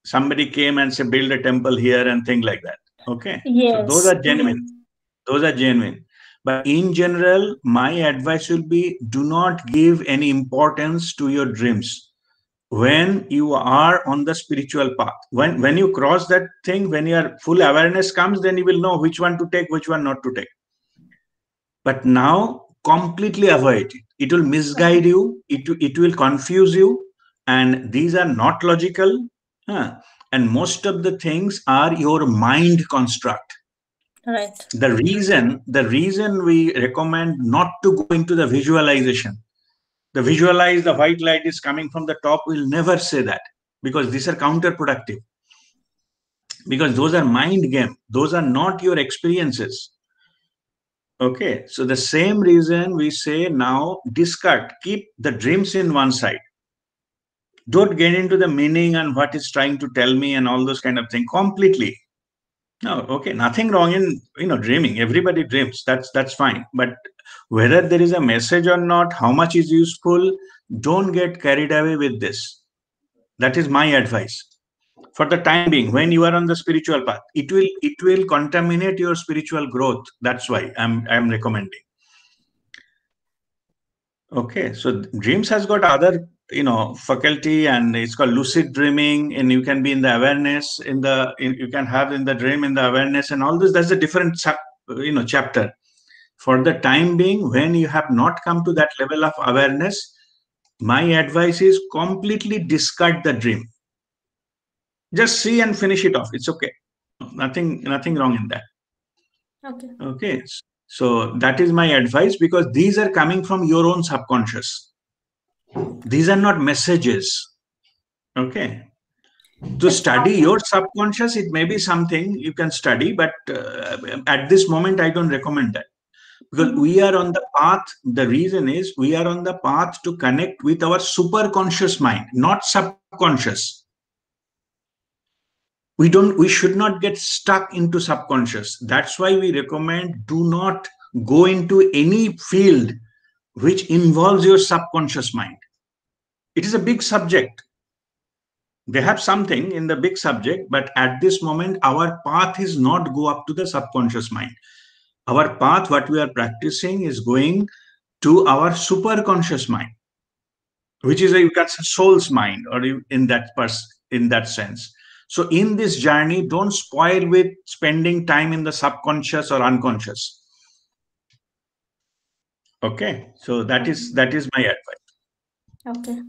somebody came and said, build a temple here and things like that. Okay. So those Yes. are genuine. Those are genuine. But in general, my advice will be do not give any importance to your dreams when you are on the spiritual path. When you cross that thing, when your full awareness comes, then you will know which one to take, which one not to take. But now, completely avoid it. It will misguide you, it will confuse you, and these are not logical. huh, And most of the things are your mind construct. Right. The reason we recommend not to go into the visualization, the visualize the white light is coming from the top, we'll never say that, because these are counterproductive, because those are mind game, those are not your experiences. Okay, so the same reason we say now discard, keep the dreams in one side. Don't get into the meaning and what it's trying to tell me and all those kind of things completely. No, okay, nothing wrong in dreaming. Everybody dreams. That's fine. But whether there is a message or not, how much is useful, don't get carried away with this. That is my advice. For the time being, when you are on the spiritual path, it will contaminate your spiritual growth. That's why I'm recommending. Okay, so dreams has got other faculty, and it's called lucid dreaming, and you can be in the awareness you can have in the dream in the awareness and all this. That's a different chapter. For the time being, when you have not come to that level of awareness, my advice is completely discard the dream. Just see and finish it off. It's okay. Nothing wrong in that. Okay. Okay, so that is my advice, because these are coming from your own subconscious. These are not messages. Okay, to study your subconscious, it may be something you can study, but at this moment I don't recommend that, because we are on the path. The reason is we are on the path to connect with our superconscious mind, not subconscious. We should not get stuck into subconscious. That's why we recommend do not go into any field which involves your subconscious mind. It is a big subject. They have something in the big subject, but at this moment our path is not go up to the subconscious mind. Our path, what we are practicing, is going to our superconscious mind, which is you can say soul's mind, or in that sense. So in this journey, don't spoil with spending time in the subconscious or unconscious. Okay, so that is my advice. Okay.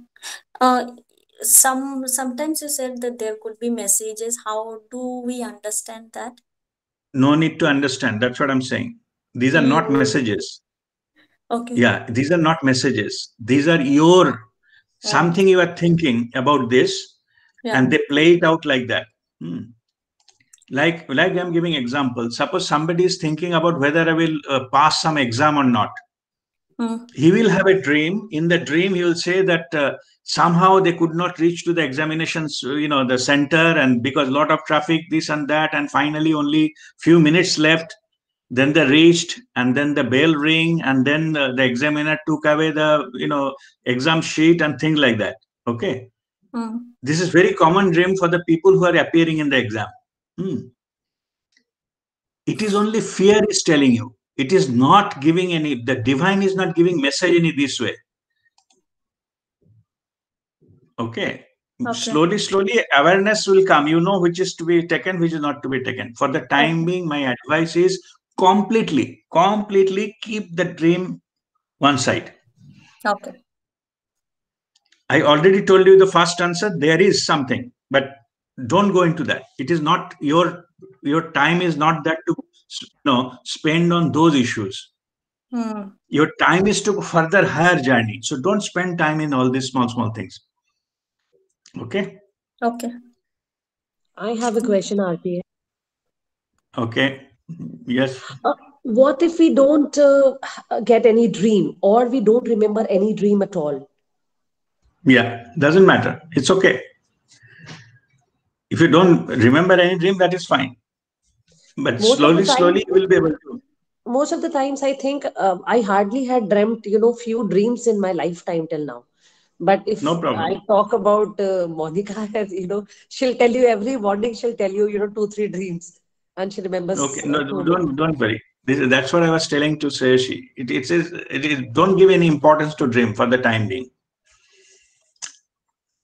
Sometimes you said that there could be messages. How do we understand that? No need to understand. That's what I'm saying. These are not You messages. okay? Yeah, these are not messages. These are your Right. something you are thinking about this, Yeah. and they play it out like that. Like I'm giving example. Suppose somebody is thinking about whether I will pass some exam or not. Mm. He will have a dream. In the dream, he will say that somehow they could not reach to the examinations, the center, and because a lot of traffic, this and that, and finally only few minutes left. Then they reached, and then the bell ring, and then the examiner took away the exam sheet and things like that. Okay, Mm. this is very common dream for the people who are appearing in the exam. Hmm. It is only fear is telling you. It is not giving any. The divine is not giving message in this way. Okay. Okay. Slowly, awareness will come. You know which is to be taken, which is not to be taken. For the time Okay. being, my advice is completely keep the dream one side. Okay. I already told you the first answer. There is something, but don't go into that. It is not your time is not that to spend on those issues. Mm. Your time is to further higher journey. So don't spend time in all these small things. Okay. Okay. I have a question, RPA. Okay. Yes. What if we don't get any dream, or we don't remember any dream at all? Yeah. Doesn't matter. It's okay. If you don't remember any dream, that is fine. But Most of the slowly, time, you will be able to. most of the times I think I hardly had dreamt, few dreams in my lifetime till now. But if No problem. I talk about Monica, she'll tell you every morning, she'll tell you, 2, 3 dreams, and she remembers Okay, no, too many. don't worry. That's what I was telling to say. Don't give any importance to dream for the time being.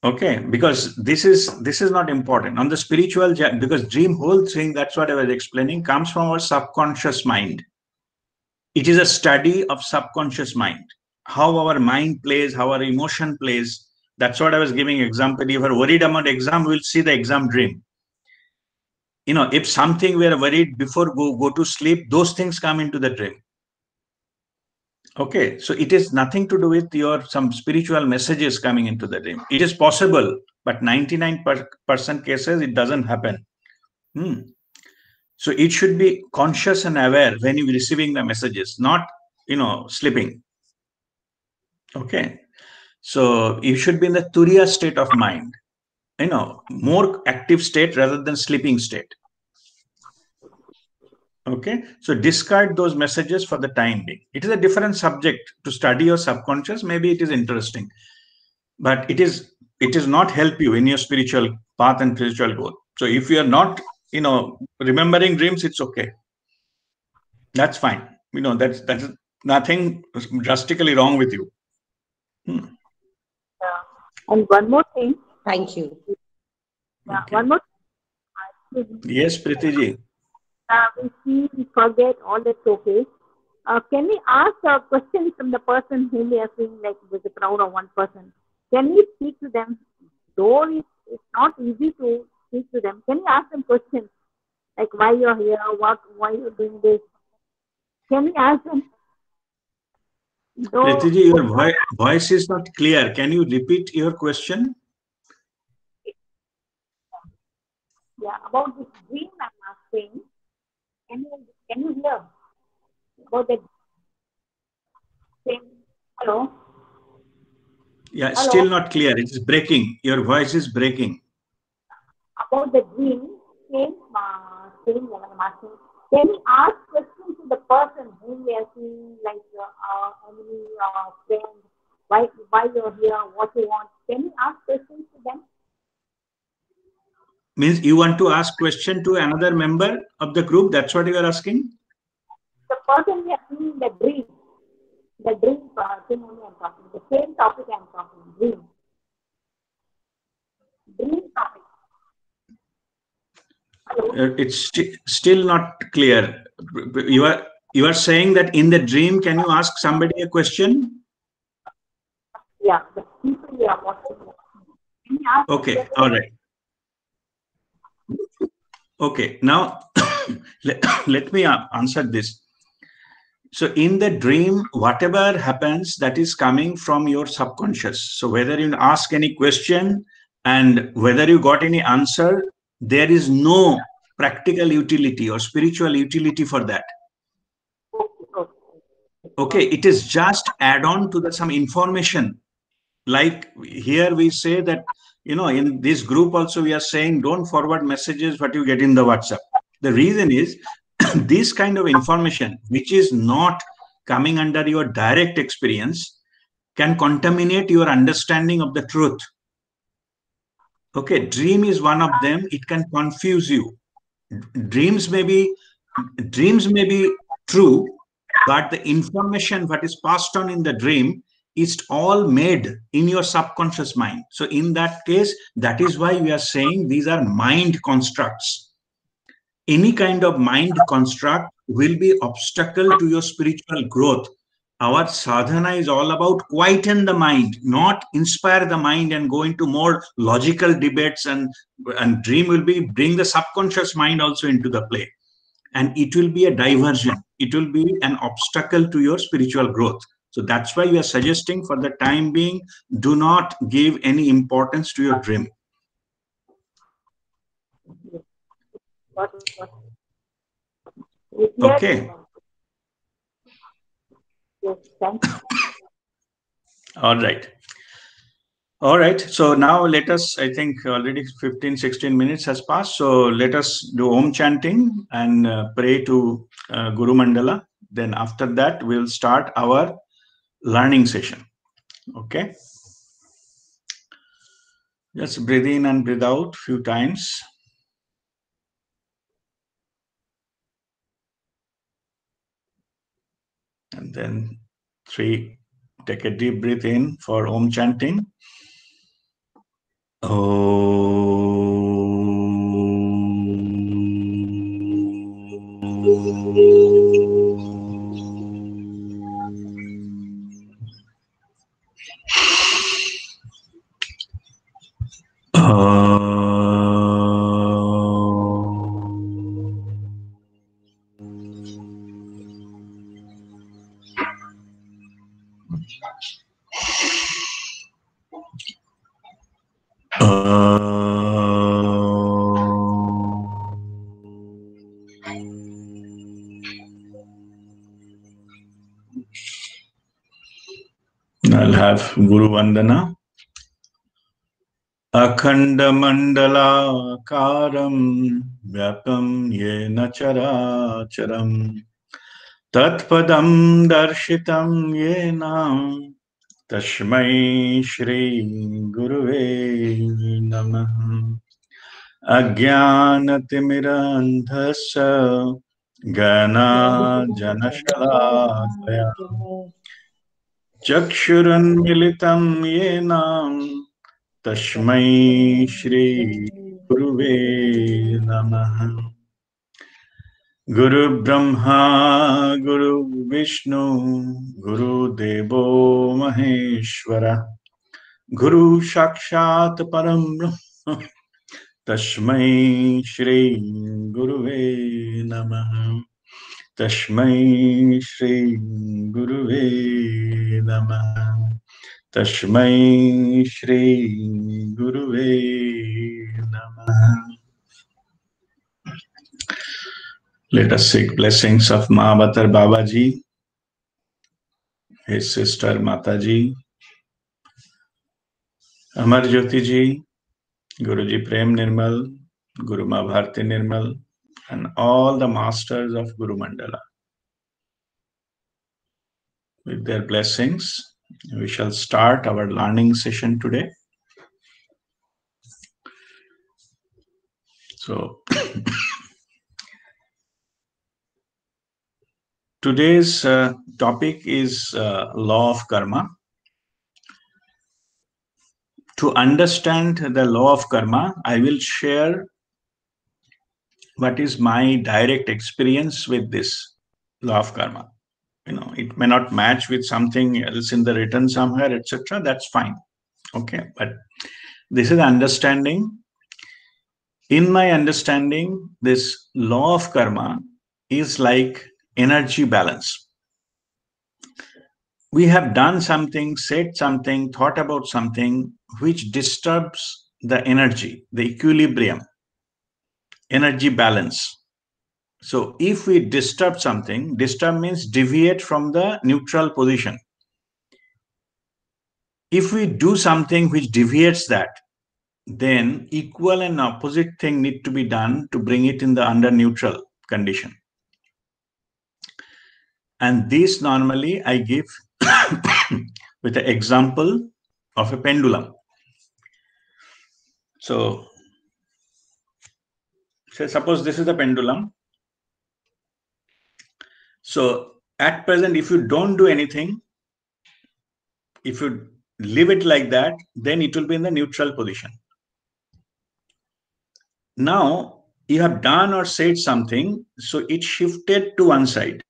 Okay, because this is not important on the spiritual, because dream whole thing, that's what I was explaining, comes from our subconscious mind. It is a study of subconscious mind, how our mind plays, how our emotion plays. That's what I was giving example. If you're worried about exam, we'll see the exam dream. If something we are worried before go to sleep, those things come into the dream. Okay, so it is nothing to do with some spiritual messages coming into the dream. It is possible, but 99% cases it doesn't happen. So it should be conscious and aware when you're receiving the messages, not sleeping. Okay, so you should be in the turiya state of mind, more active state rather than sleeping state. Okay, so discard those messages for the time being. It is a different subject to study your subconscious. Maybe it is interesting, but it is not help you in your spiritual path and spiritual goal. So if you are not, remembering dreams, it's okay. That's fine. That's nothing drastically wrong with you. And one more thing. Thank you. Yeah, okay. One more thing. Yes, Preeti ji. We forget, all that's okay. Can we ask a question from the person whom we are seeing, like with the crowd of one person? Can we speak to them? Though it's not easy to speak to them, can we ask them questions like why you're here, why you're doing this? Can we ask them? Preeti ji, your voice is not clear. Can you repeat your question? Yeah, about this dream I'm asking. Can you hear about that? Hello? Yeah, hello? Still not clear. It is breaking. Your voice is breaking. About the dream, same level I'm asking. Can we ask questions to the person whom we are seeing, like enemy, friend, why you're here, what you want? Can we ask questions to them? Means you want to ask question to another member of the group? That's what you are asking? The person we are seeing the dream thing only I'm talking. The same topic I'm talking, dream. Dream topic. It's still not clear. You are saying that in the dream, can you ask somebody a question? Yeah, the people we are watching. Okay, all right. Okay, now let me answer this. So in the dream, whatever happens, that is coming from your subconscious. So whether you ask any question and whether you got any answer, there is no practical utility or spiritual utility for that. Okay, it is just add on to some information. Like here we say that, in this group also we are saying don't forward messages what you get in the WhatsApp. The reason is this kind of information, which is not coming under your direct experience, can contaminate your understanding of the truth. Okay, dream is one of them. It can confuse you. Dreams may be true, but the information what is passed on in the dream is all made in your subconscious mind. So in that case, that is why we are saying these are mind constructs. Any kind of mind construct will be obstacle to your spiritual growth. Our sadhana is all about quieten the mind, not inspire the mind and go into more logical debates, and dream will be bring the subconscious mind also into the play. And it will be a diversion. It will be an obstacle to your spiritual growth. So that's why we are suggesting for the time being, do not give any importance to your dream. Okay. All right. All right. So now let us, I think already 15, 16 minutes has passed. So let us do Om chanting and pray to Guru Mandala. Then after that, we'll start our learning session. Okay. Just breathe in and breathe out few times. And then 3, take a deep breath in for Om chanting. I'll have Guru Vandana. Akhanda Mandala Karam Vyapam Yena Characharam Tatpadam Darshitam Yena Tashmai Shri Guruve Namah Ajnanatimirandhasya Gana Janashalakaya Chakshurunmilitam Yenam Tashmai Shri Guruve Namah Guru Brahma Guru Vishnu Guru Devo Maheshwara Guru Sakshat Param Brahma Tashmai Shri Guruve Namah Tashmai Shri Guruve Namah Tashmai Shri Guruve Namah. Let us seek blessings of Mahabatar Babaji, his sister Mataji, Amar Jyoti ji, Guruji Prem Nirmal, Guru Ma Bharti Nirmal, and all the masters of Guru Mandala. With their blessings, we shall start our learning session today. So, today's topic is law of karma. To understand the law of karma, I will share what is my direct experience with this law of karma. You know, it may not match with something else in the written somewhere, etc. That's fine. Okay, but this is understanding. In my understanding, this law of karma is like energy balance. We have done something, said something, thought about something which disturbs the energy, the equilibrium, energy balance. So if we disturb something, disturb means deviate from the neutral position. If we do something which deviates that, then equal and opposite thing need to be done to bring it in the under neutral condition. And this normally I give with an example of a pendulum. So, say suppose this is a pendulum. So at present, if you don't do anything, if you leave it like that, then it will be in the neutral position. Now you have done or said something, so it shifted to one side.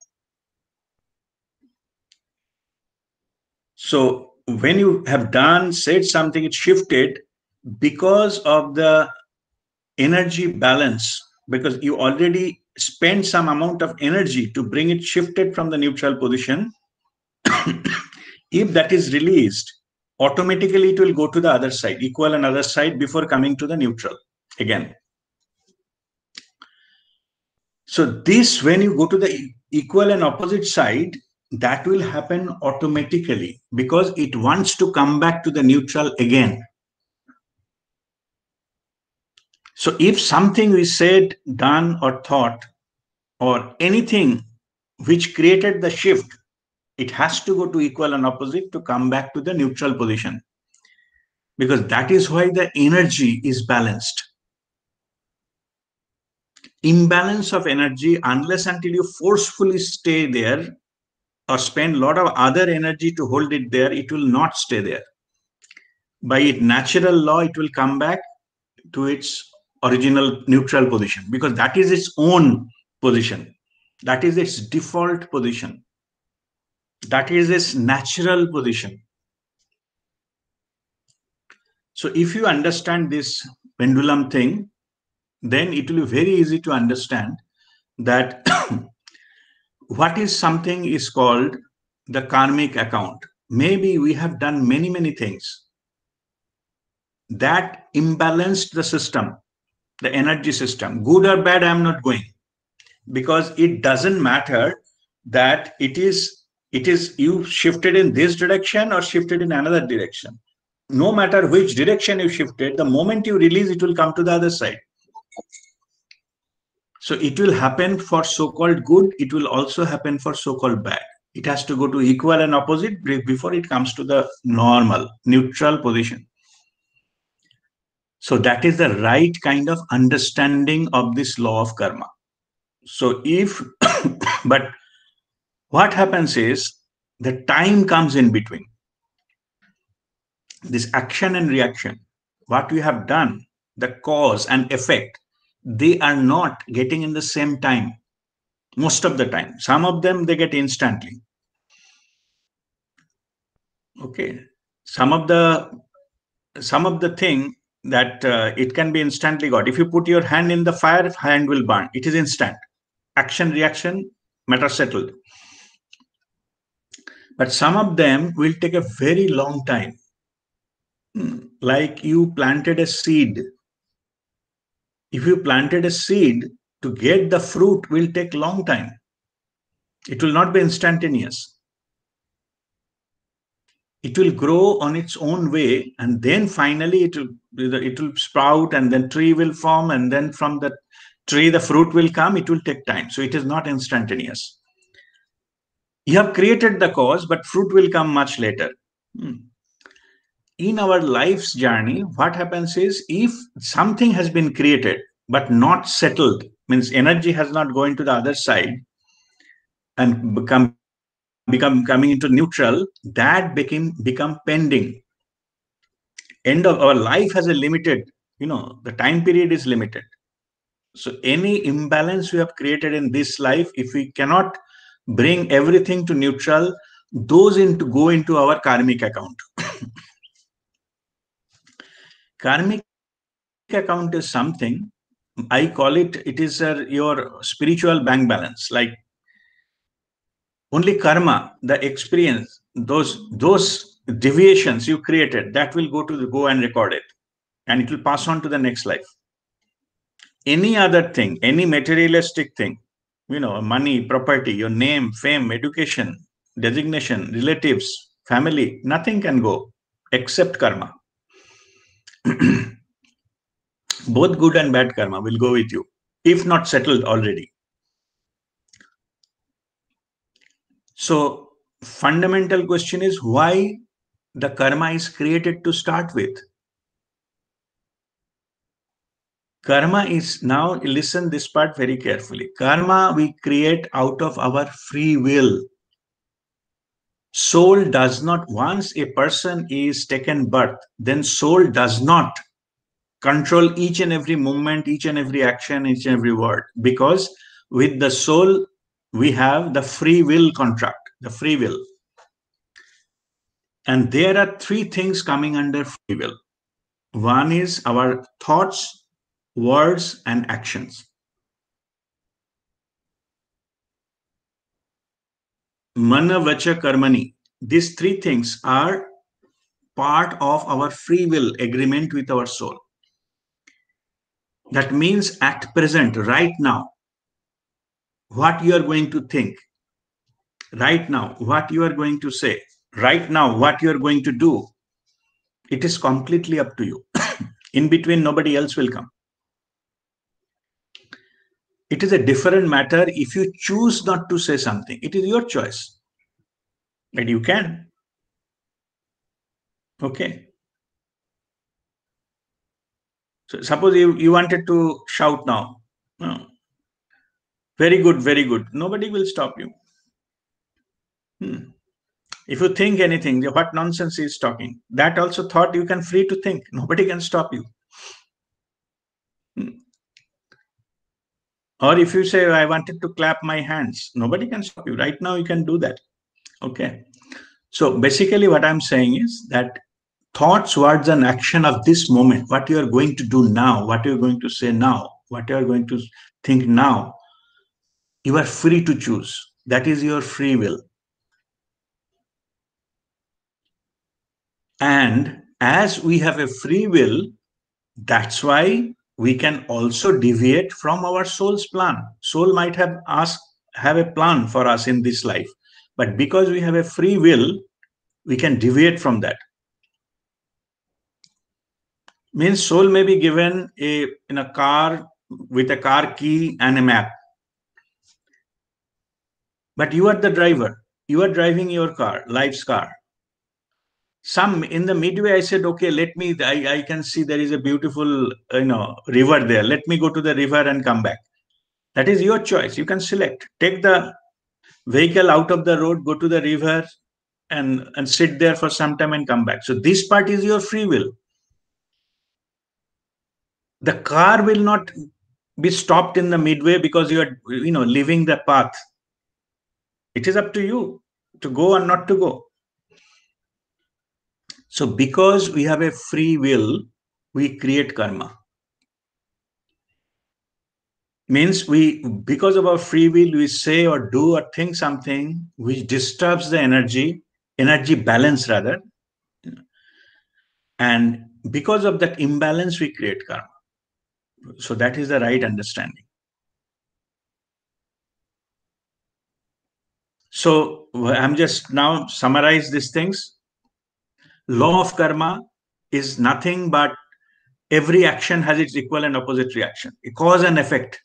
So when you have done, said something, it shifted because of the energy balance, because you already spent some amount of energy to bring it shifted from the neutral position. If that is released, automatically it will go to the other side, equal and other side before coming to the neutral again. So this, when you go to the equal and opposite side, that will happen automatically because it wants to come back to the neutral again. So if something we said, done or thought or anything which created the shift, it has to go to equal and opposite to come back to the neutral position. because that is why the energy is balanced. Imbalance of energy, unless until you forcefully stay there or spend a lot of other energy to hold it there, it will not stay there. By its natural law, it will come back to its original neutral position, because that is its own position. That is its default position. That is its natural position. So if you understand this pendulum thing, then it will be very easy to understand that what is something is called the karmic account. Maybe we have done many, many things that imbalanced the system, the energy system. Good or bad, I'm not going, because it doesn't matter that it is you shifted in this direction or shifted in another direction. No matter which direction you shifted, the moment you release, it will come to the other side. So it will happen for so-called good. It will also happen for so-called bad. It has to go to equal and opposite before it comes to the normal, neutral position. So that is the right kind of understanding of this law of karma. So but what happens is the time comes in between. This action and reaction, what we have done, the cause and effect, they are not getting in the same time most of the time. Some of them, they get instantly. Okay. Some of the thing that it can be instantly got. If you put your hand in the fire, hand will burn. It is instant. Action, reaction, matter settled. But some of them will take a very long time. Like you planted a seed. If you planted a seed, to get the fruit will take long time. It will not be instantaneous. It will grow on its own way, and then finally it will sprout, and then tree will form, and then from the tree the fruit will come. It will take time. So it is not instantaneous. You have created the cause, but fruit will come much later. In our life's journey, what happens is, if something has been created but not settled, means energy has not gone to the other side and coming into neutral, that become pending. End of our life has a limited, the time period is limited. So any imbalance we have created in this life, if we cannot bring everything to neutral, those go into our karmic account. Karmic account is something, I call it is your spiritual bank balance. Like only karma, the experience, those deviations you created, that will go and record it, and it will pass on to the next life. Any other thing, any materialistic thing, money, property, your name, fame, education, designation, relatives, family, nothing can go except karma. Both good and bad karma will go with you, if not settled already. So fundamental question is why the karma is created to start with. Karma is, now listen this part very carefully. Karma we create out of our free will. Soul does not, once a person is taken birth, then soul does not control each and every movement, each and every action, each and every word, because with the soul we have the free will contract, the free will. And there are three things coming under free will. One is our thoughts, words, and actions. Mana, vacha, karmani. These three things are part of our free will agreement with our soul. That means at present, right now, what you are going to think, right now, what you are going to say, right now, what you are going to do, it is completely up to you. In between, nobody else will come. It is a different matter if you choose not to say something. It is your choice. But you can. Okay. So suppose you wanted to shout now. No. Very good, very good. Nobody will stop you. If you think anything, what nonsense he is talking, that also thought you can free to think. Nobody can stop you. Or if you say, I wanted to clap my hands, nobody can stop you. Right now, you can do that. Okay. So basically what I'm saying is that thoughts, words, and action of this moment, what you are going to do now, what you're going to say now, what you are going to think now, you are free to choose. That is your free will. And as we have a free will, that's why we can also deviate from our soul's plan. Soul might have a plan for us in this life, but because we have a free will, we can deviate from that. Means soul may be given in a car with a car key and a map, but you are the driver. You are driving your car, life's car. Some in the midway, I said, okay, I can see there is a beautiful, river there. Let me go to the river and come back. That is your choice. You can select. Take the vehicle out of the road, go to the river and sit there for some time and come back. So this part is your free will. The car will not be stopped in the midway because you are, leaving the path. It is up to you to go or not to go. So because we have a free will, we create karma. Means because of our free will, we say or do or think something which disturbs the energy balance rather. And because of that imbalance, we create karma. So that is the right understanding. So I'm just now summarize these things. Law of karma is nothing but every action has its equal and opposite reaction, a cause and effect.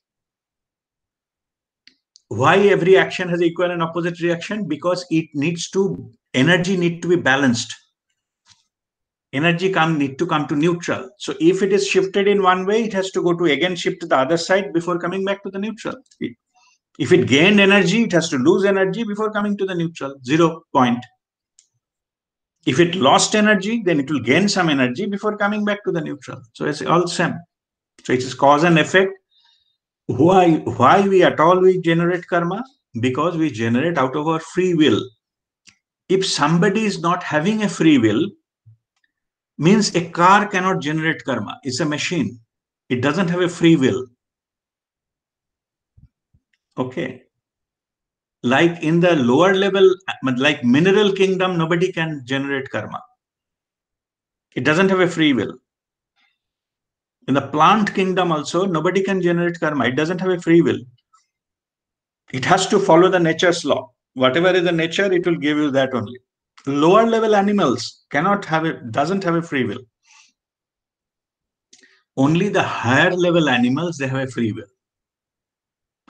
Why every action has equal and opposite reaction? Because energy needs to be balanced. Energy need to come to neutral. So if it is shifted in one way, it has to go to again shift to the other side before coming back to the neutral. If it gained energy, it has to lose energy before coming to the neutral, 0 point. If it lost energy, then it will gain some energy before coming back to the neutral. So it's all same. So it is cause and effect. Why we generate karma? Because we generate out of our free will. If somebody is not having a free will, means a car cannot generate karma. It's a machine. It doesn't have a free will. Okay. Like in the lower level, like mineral kingdom, nobody can generate karma. It doesn't have a free will. In the plant kingdom also, nobody can generate karma. It doesn't have a free will. It has to follow the nature's law. Whatever is the nature, it will give you that only. Lower level animals doesn't have a free will. Only the higher level animals, they have a free will.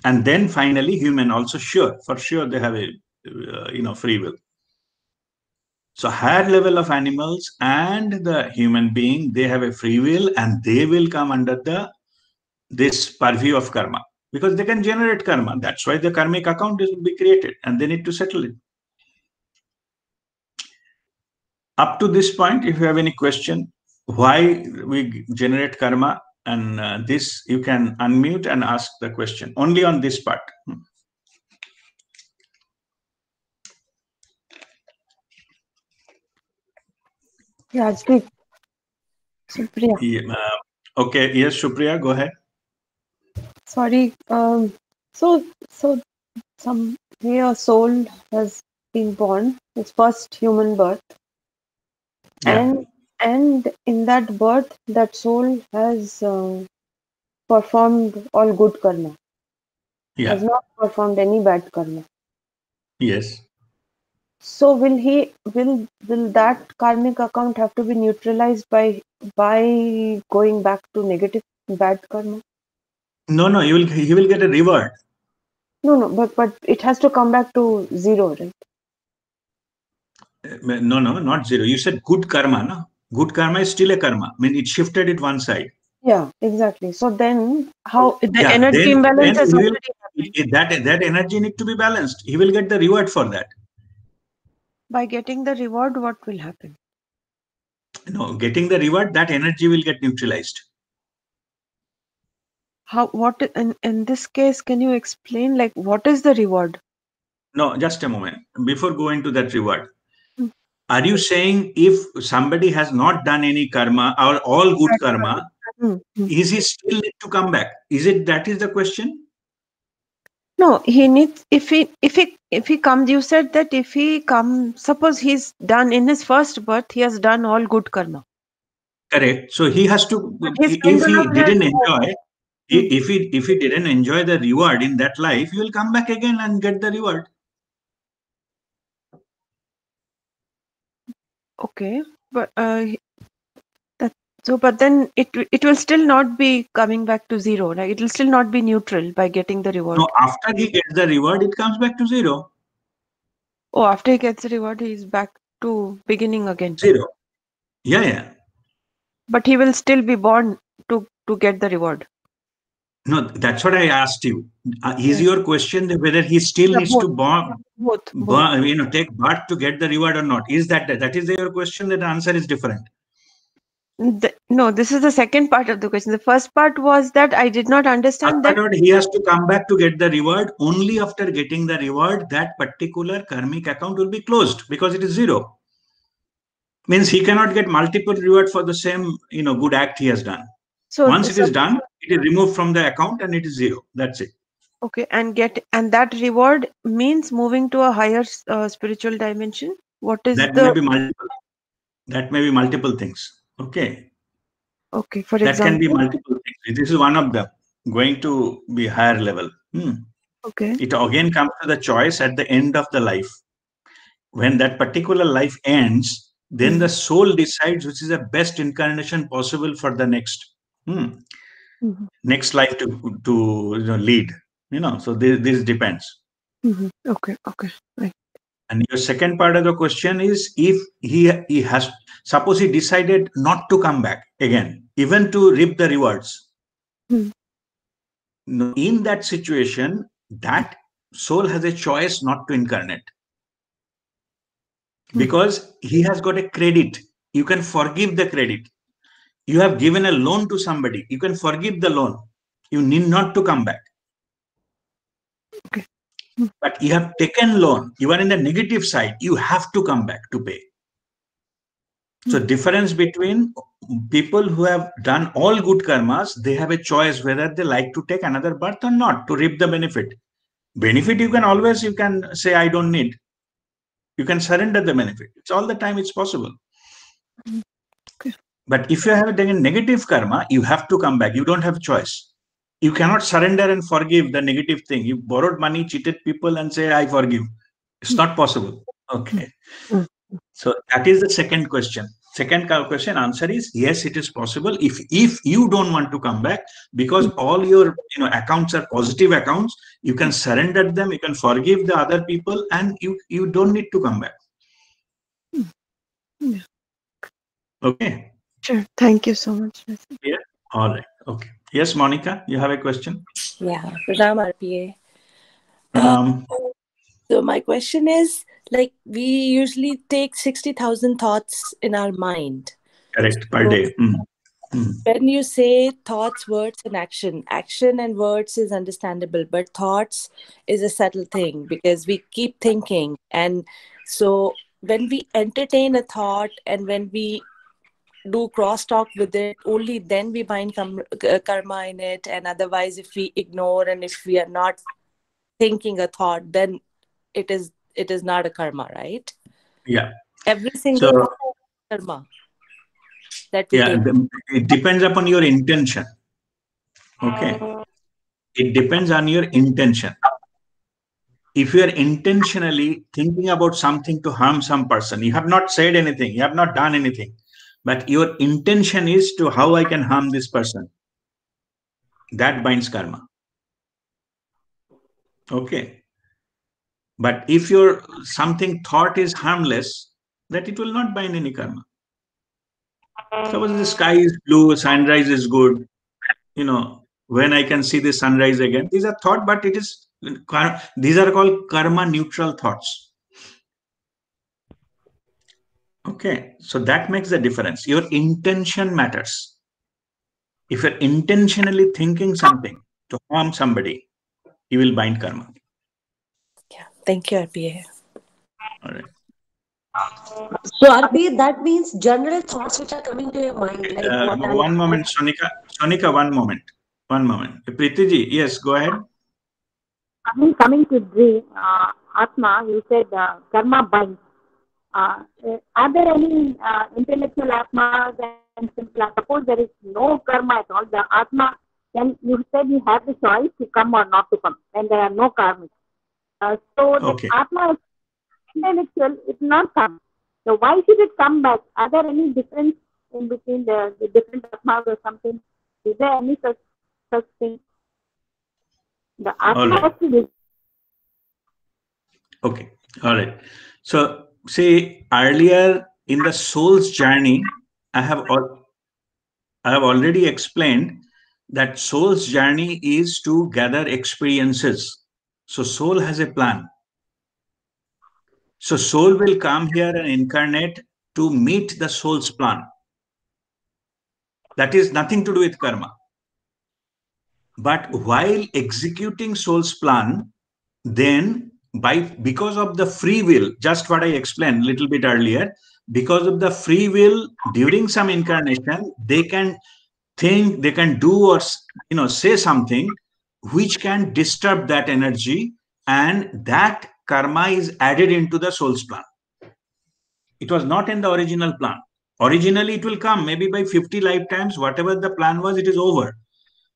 And then finally, human also, for sure they have a free will. So higher level of animals and the human being, they have a free will and they will come under this purview of karma because they can generate karma. That's why the karmic account will be created and they need to settle it. Up to this point, if you have any question, why we generate karma and this, you can unmute and ask the question only on this part. Yeah, speak. Supriya. Yeah, okay, yes, Supriya, go ahead. Sorry. So some way a soul has been born, its first human birth, Yeah. and in that birth, that soul has performed all good karma. Yeah. Has not performed any bad karma. Yes. So will that karmic account have to be neutralized by going back to negative bad karma? No, he will get a reward. No, but it has to come back to zero, right? No, not zero. You said good karma, no? Good karma is still a karma. I mean, it shifted it one side. Yeah, exactly. So then how the Yeah, energy imbalance then has he will, already happened. that energy need to be balanced. He will get the reward for that. By getting the reward, what will happen? Getting the reward, that energy will get neutralized. How, what in this case, can you explain like what is the reward? No, just a moment. Before going to that reward, Hmm. are you saying if somebody has not done any karma or all good karma, Hmm, hmm. is he still need to come back? Is it that is the question? No, he needs if he comes. You said that if he comes, suppose he's done in his first birth, he has done all good karma. Correct. So he has to, But he's if going he to didn't have enjoy, Hmm. if he didn't enjoy the reward in that life, he will come back again and get the reward. Okay, but but then it will still not be coming back to zero. Like it will still not be neutral by getting the reward. No, after he gets the reward, it comes back to zero. Oh, after he gets the reward, he's back to beginning again. Zero. Yeah. But he will still be born to get the reward. No, that's what I asked you. Is your question whether he still Yeah, needs to both. take birth to get the reward or not? Is that is your question? That the answer is different. No, this is the second part of the question. The first part was that I did not understand that he has to come back to get the reward. Only after getting the reward, that particular karmic account will be closed because it is zero. Means he cannot get multiple reward for the same good act he has done. So once it is done, it is removed from the account and it is zero. That's it. Okay, and that reward means moving to a higher spiritual dimension. What is that may be multiple? That may be multiple things. Okay. Okay, for that example, can be multiple things. This is one of them. Going to be higher level. Okay. It again comes to the choice at the end of the life. When that particular life ends, then the soul decides which is the best incarnation possible for the next next life to lead. So this depends. Okay. Right. And your second part of the question is if he has, suppose he decided not to come back again, even to reap the rewards. In that situation, that soul has a choice not to incarnate. Because he has got a credit. You can forgive the credit. You have given a loan to somebody. You can forgive the loan. You need not to come back. Okay. But you have taken loan. You are in the negative side. You have to come back to pay. So difference between people who have done all good karmas, they have a choice whether they like to take another birth or not to reap the benefit. Benefit you can say, I don't need. You can surrender the benefit. It's all the time it's possible. Okay. But if you have taken negative karma, you have to come back. You don't have a choice. You cannot surrender and forgive the negative thing. You borrowed money, cheated people and say, I forgive. It's not possible. Okay. So that is the second question. Second question answer is yes, it is possible if you don't want to come back, because all your accounts are positive accounts. You can surrender them, you can forgive the other people, and you don't need to come back. Yeah. Okay. Sure. Thank you so much. Yeah. All right. Okay. Yes, Monica, you have a question? Yeah. Pranam RPA. Pranam. So my question is, like, we usually take 60,000 thoughts in our mind. Correct. Per day. When you say thoughts, words, and action and words is understandable, but thoughts is a subtle thing because we keep thinking. And so when we entertain a thought and when we do crosstalk with it, only then we bind karma in it. And otherwise, if we ignore and if we are not thinking a thought, then it is not a karma, right? Yeah. Every single karma that we take. It depends upon your intention. Okay. It depends on your intention. If you are intentionally thinking about something to harm some person, you have not said anything, you have not done anything, but your intention is to how I can harm this person, that binds karma. Okay. But if your something thought is harmless, that it will not bind any karma. Suppose the sky is blue, sunrise is good, when I can see the sunrise again. These are thought, but these are called karma neutral thoughts. Okay, so that makes the difference. Your intention matters. If you're intentionally thinking something to harm somebody, you will bind karma. Yeah, thank you, RPA. All right. So RP, that means general thoughts which are coming to your mind, like one moment, Sonika. Sonika, one moment. Preeti ji, yes, go ahead. Coming to dream, Atma, you said karma binds. Are there any intellectual Atmas and simple? Suppose there is no karma at all. The Atma, then you said you have the choice to come or not to come, and there are no karmas. So Okay. the Atma is intellectual, it will not come. So why should it come back? Are there any difference in between the different Atmas or something? Is there any such thing? The Atma has to be. Okay. All right. So, see, earlier in the soul's journey, I have already explained that soul's journey is to gather experiences. So, soul has a plan. So, soul will come here and incarnate to meet the soul's plan. That is nothing to do with karma. But while executing soul's plan, then because of the free will, just what I explained a little bit earlier, because of the free will during some incarnation, they can think, they can do or say something which can disturb that energy, and that karma is added into the soul's plan. It was not in the original plan. Originally, it will come maybe by 50 lifetimes, whatever the plan was, it is over.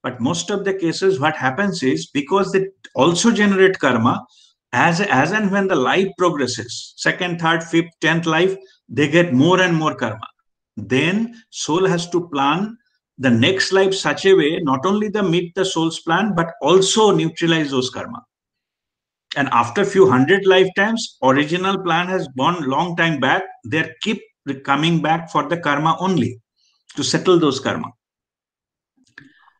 But most of the cases, what happens is, because they also generate karma, as and when the life progresses, 2nd, 3rd, 5th, 10th life, they get more and more karma. Then soul has to plan the next life such a way, not only to meet the soul's plan, but also neutralize those karma. And after few hundred lifetimes, original plan has gone long time back. They keep coming back for the karma only, to settle those karma.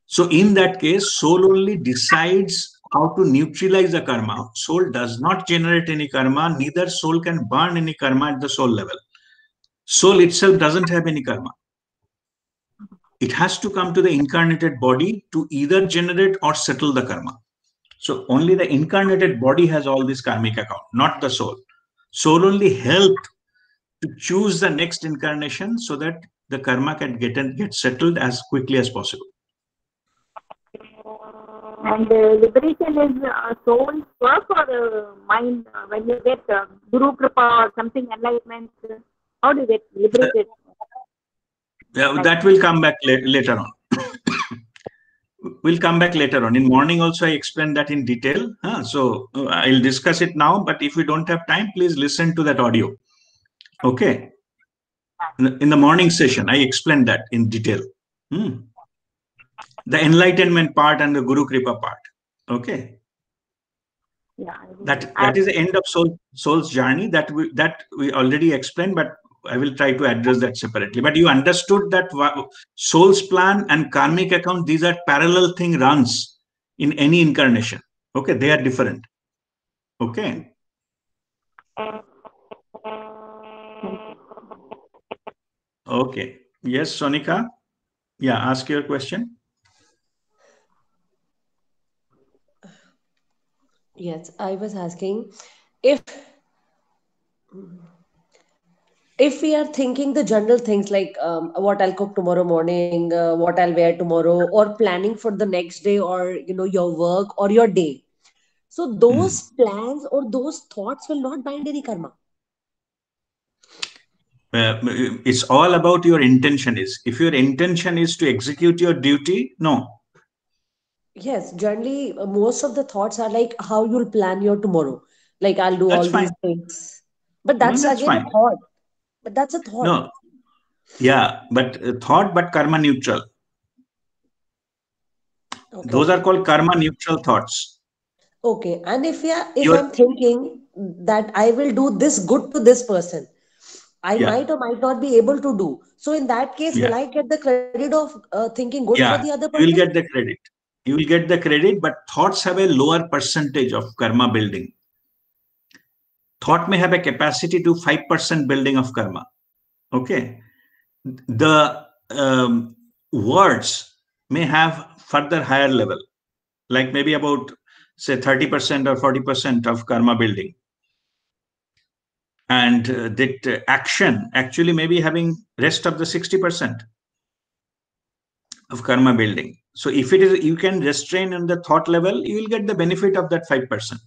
So in that case, soul only decides how to neutralize the karma. Soul does not generate any karma, neither soul can burn any karma at the soul level. Soul itself doesn't have any karma. It has to come to the incarnated body to either generate or settle the karma. So only the incarnated body has all this karmic account, not the soul. Soul only helped to choose the next incarnation so that the karma can get settled as quickly as possible. And liberation is soul's work or mind? When you get Guru Kripa or something, enlightenment, how do you get liberated? That will come back later on. We'll come back later on. In morning also, I explained that in detail. So I'll discuss it now. But if you don't have time, please listen to that audio. Okay. In the morning session, I explained that in detail. The enlightenment part and the Guru Kripa part. Okay. Yeah. That is the end of soul's journey that we already explained, but I will try to address that separately. But you understood that soul's plan and karmic account, these are parallel thing runs in any incarnation. Okay, they are different. Okay. Okay. Yes, Sonika. Yeah, ask your question. Yes, I was asking if we are thinking the general things like what I'll cook tomorrow morning, what I'll wear tomorrow, or planning for the next day, or your work or your day. So those plans or those thoughts will not bind any karma. It's all about your intention. If your intention is to execute your duty, no. Yes, generally, most of the thoughts are like how you'll plan your tomorrow. Like I'll do That's all fine. these things. But that's that's again fine. a thought. But that's a thought. No. Yeah, but thought, but karma neutral. Okay. Those are called karma neutral thoughts. Okay. And if I'm thinking that I will do this good to this person, I Yeah. might or might not be able to do. So in that case, Yeah. will I get the credit of thinking good for Yeah, the other you will person? get the credit. You will get the credit, but thoughts have a lower percentage of karma building. Thought may have a capacity to 5% building of karma. Okay. The words may have further higher level, like maybe about, say, 30% or 40% of karma building. And that action actually may be having rest of the 60% of karma building. So if it is, you can restrain on the thought level, you will get the benefit of that 5%.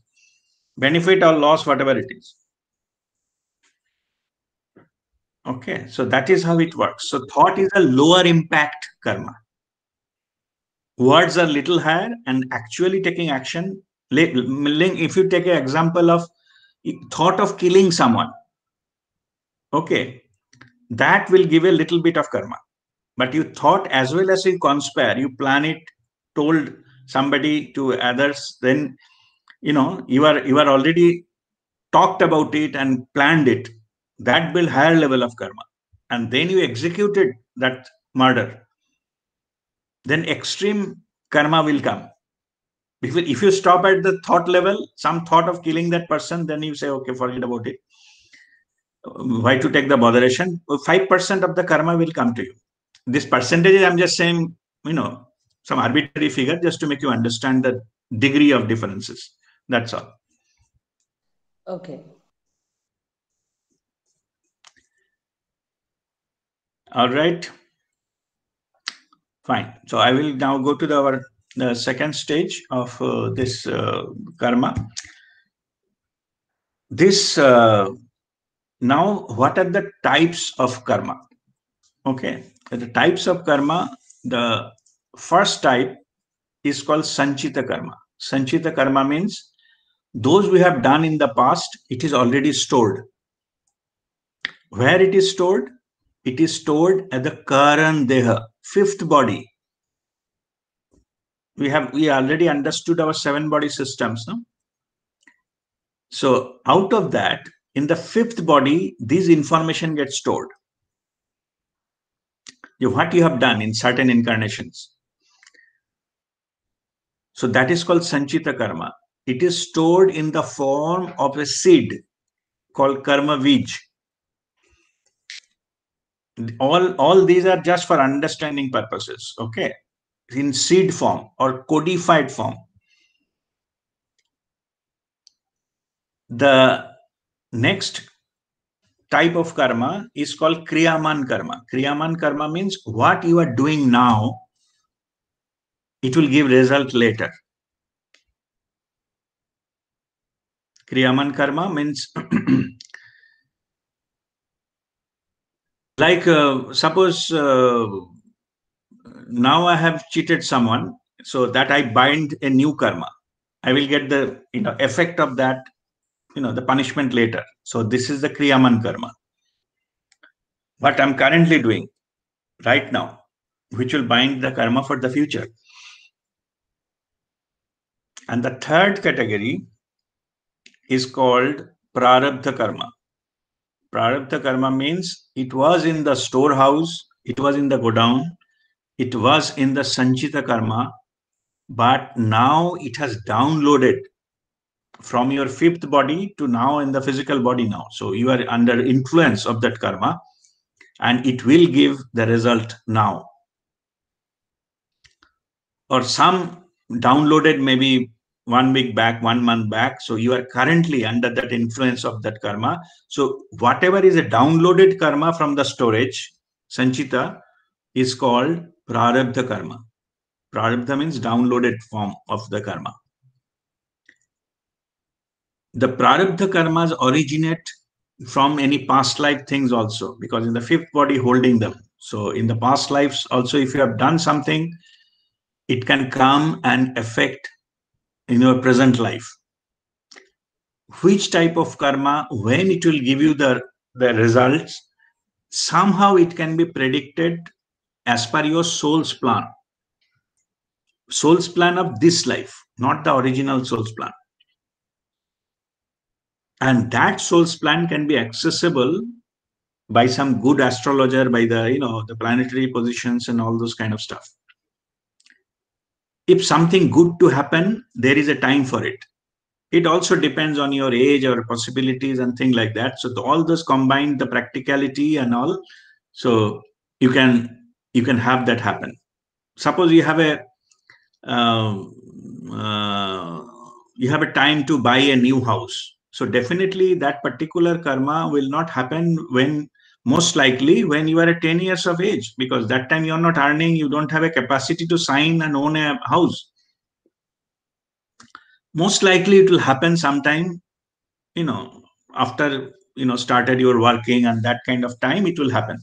Benefit or loss, whatever it is. Okay, so that is how it works. So thought is a lower impact karma. Words are little higher, and actually taking action. If you take an example of thought of killing someone, okay, that will give a little bit of karma. But you thought as well as you conspire, you plan it, told somebody to others, then you are already talked about it and planned it. That will higher level of karma. And then you executed that murder, then extreme karma will come. If you stop at the thought level, some thought of killing that person, then you say, okay, forget about it. Why to take the botheration? 5% of the karma will come to you. This percentage, I'm just saying, some arbitrary figure just to make you understand the degree of differences. That's all. Okay. All right. Fine. So I will now go to the second stage of this karma. This now, what are the types of karma? Okay, the types of karma. The first type is called sanchita karma. Sanchita karma means those we have done in the past. It is already stored. Where it is stored? It is stored at the Karan Deha, fifth body. We already understood our 7 body systems. No? So out of that, in the fifth body, this information gets stored. What you have done in certain incarnations. So that is called Sanchita karma. It is stored in the form of a seed called karma bij. All these are just for understanding purposes. Okay, in seed form or codified form. The next type of karma is called Kriyaman karma. Kriyaman karma means what you are doing now, it will give result later. Kriyaman karma means like suppose now I have cheated someone, so that I bind a new karma. I will get the effect of that, the punishment later. So this is the Kriyaman karma. What I'm currently doing right now, which will bind the karma for the future. And the third category is called Prarabdha karma. Prarabdha karma means it was in the storehouse, it was in the godown, it was in the Sanchita karma, but now it has downloaded from your fifth body to now in the physical body now. So you are under influence of that karma and it will give the result now. Or some downloaded maybe 1 week back, 1 month back. So you are currently under that influence of that karma. So whatever is a downloaded karma from the storage, Sanchita, is called Prarabdha karma. Prarabdha means downloaded form of the karma. The Prarabdha karmas originate from any past life things also, because in the fifth body holding them. So in the past lives also, if you have done something, it can come and affect in your present life. Which type of karma, when it will give you the results, somehow it can be predicted as per your soul's plan. Soul's plan of this life, not the original soul's plan. And that soul's plan can be accessible by some good astrologer, by the, the planetary positions and all those kind of stuff. If something good to happen, there is a time for it. It also depends on your age or possibilities and things like that. So all those combined, the practicality and all, so you can have that happen. Suppose you have a time to buy a new house. So definitely that particular karma will not happen most likely when you are 10 years of age, because that time you're not earning, you don't have a capacity to sign and own a house. Most likely it will happen sometime, after, started your working, and that kind of time it will happen,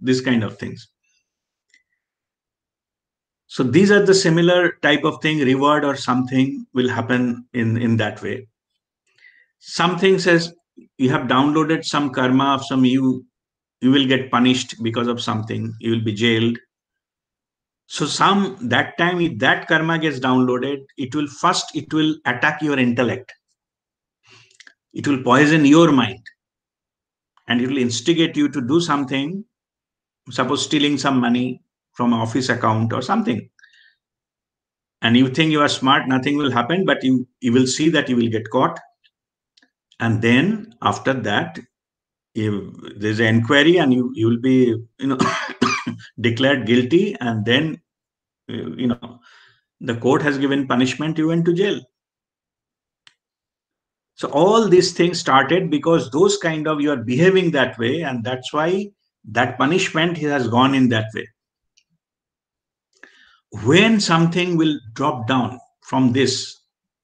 this kind of things. So these are the similar type of thing, reward or something will happen in that way. Something says you have downloaded some karma of some, you will get punished because of something, you will be jailed. So that time, if that karma gets downloaded, it will attack your intellect. It will poison your mind, and it will instigate you to do something, suppose stealing some money from an office account or something. And you think you are smart, nothing will happen, but you will see that you will get caught. And then after that, there's an inquiry, and you will be, declared guilty, and then, the court has given punishment, you went to jail. So all these things started because those kind of, you are behaving that way, and that's why that punishment has gone in that way. When something will drop down from this,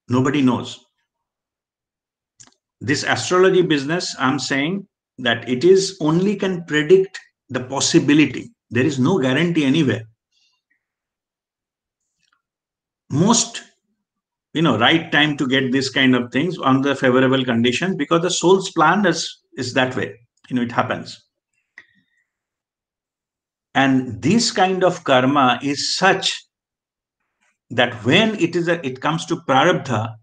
nobody knows. This astrology business, I'm saying that it is only can predict the possibility. There is no guarantee anywhere. Most, right time to get this kind of things on the favorable conditions, because the soul's plan is that way. It happens. And this kind of karma is such that when it comes to prarabdha,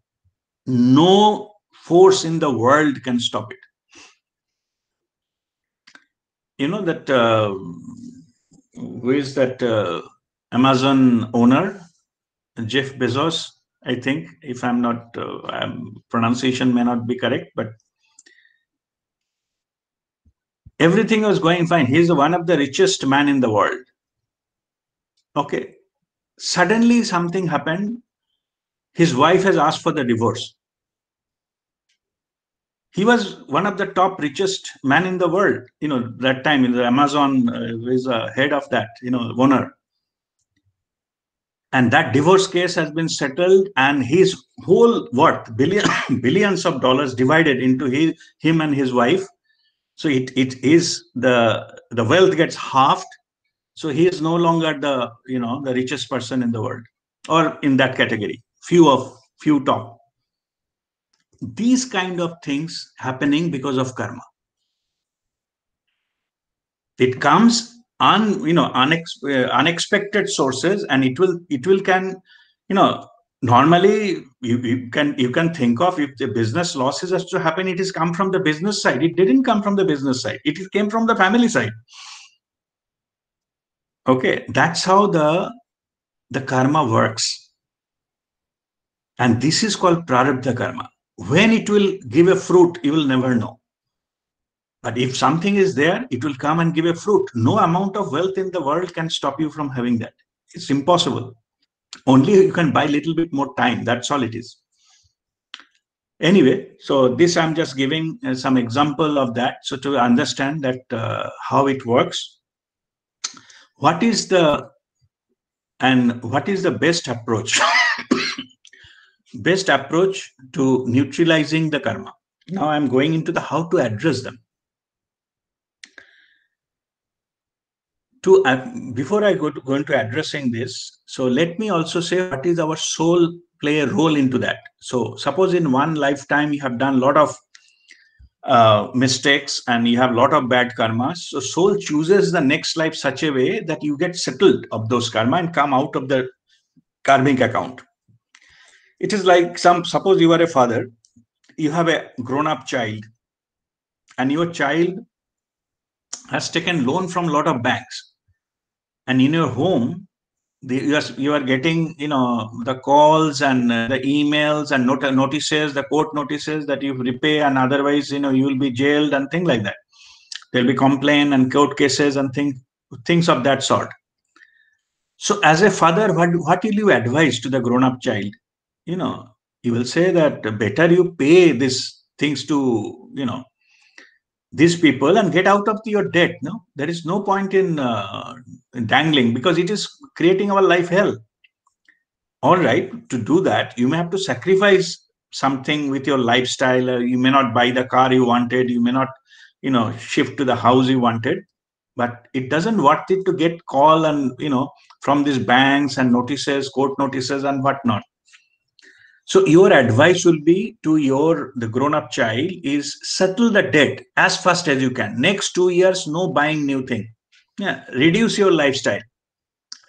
no force in the world can stop it. That who is that Amazon owner, Jeff Bezos, I think, if I'm not, pronunciation may not be correct, but everything was going fine. He's one of the richest man in the world. Okay. Suddenly something happened. His wife has asked for the divorce. He was one of the top richest man in the world, that time in the Amazon, is a head of that, owner. And that divorce case has been settled, and his whole worth, billions of dollars divided into him and his wife. So it is the wealth gets halved. So he is no longer the richest person in the world, or in that category, few top. These kind of things happening because of karma. It comes unexpected sources, and it will can, normally you can think of, if the business losses has to happen, it has come from the business side. It didn't come from the business side. It came from the family side. Okay, that's how the karma works. And this is called prarabdha karma. When it will give a fruit, you will never know. But if something is there, it will come and give a fruit. No amount of wealth in the world can stop you from having that. It's impossible. Only you can buy a little bit more time. That's all it is. Anyway, so this I'm just giving some example of that. So to understand that how it works, what is the best approach? Best approach to neutralizing the karma. Now I'm going into the how to address them. Before I go into addressing this, so let me also say what is our soul play a role into that. So suppose in one lifetime you have done a lot of mistakes and you have a lot of bad karmas. So soul chooses the next life such a way that you get settled of those karma and come out of the karmic account. It is like suppose you are a father, you have a grown-up child, and your child has taken loan from a lot of banks, and in your home, you are getting, the calls and the emails and notices, the court notices that you repay, and otherwise, you will be jailed and things like that. There'll be complaint and court cases and things of that sort. So as a father, what will you advise to the grown-up child? You will say that better you pay these things to, these people and get out of your debt. No, there is no point in dangling, because it is creating our life hell. All right, to do that, you may have to sacrifice something with your lifestyle. You may not buy the car you wanted. You may not, shift to the house you wanted. But it doesn't worth it to get call and, from these banks and notices, court notices and whatnot. So your advice will be to the grown-up child is settle the debt as fast as you can. Next 2 years, no buying new thing. Yeah, reduce your lifestyle.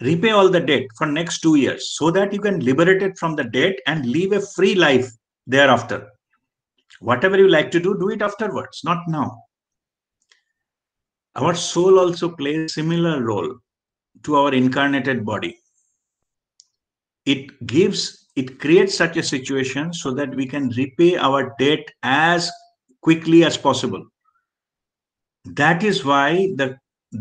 Repay all the debt for next 2 years so that you can liberate it from the debt and live a free life thereafter. Whatever you like to do it afterwards, not now. Our soul also plays a similar role to our incarnated body. It creates such a situation so that we can repay our debt as quickly as possible. That is why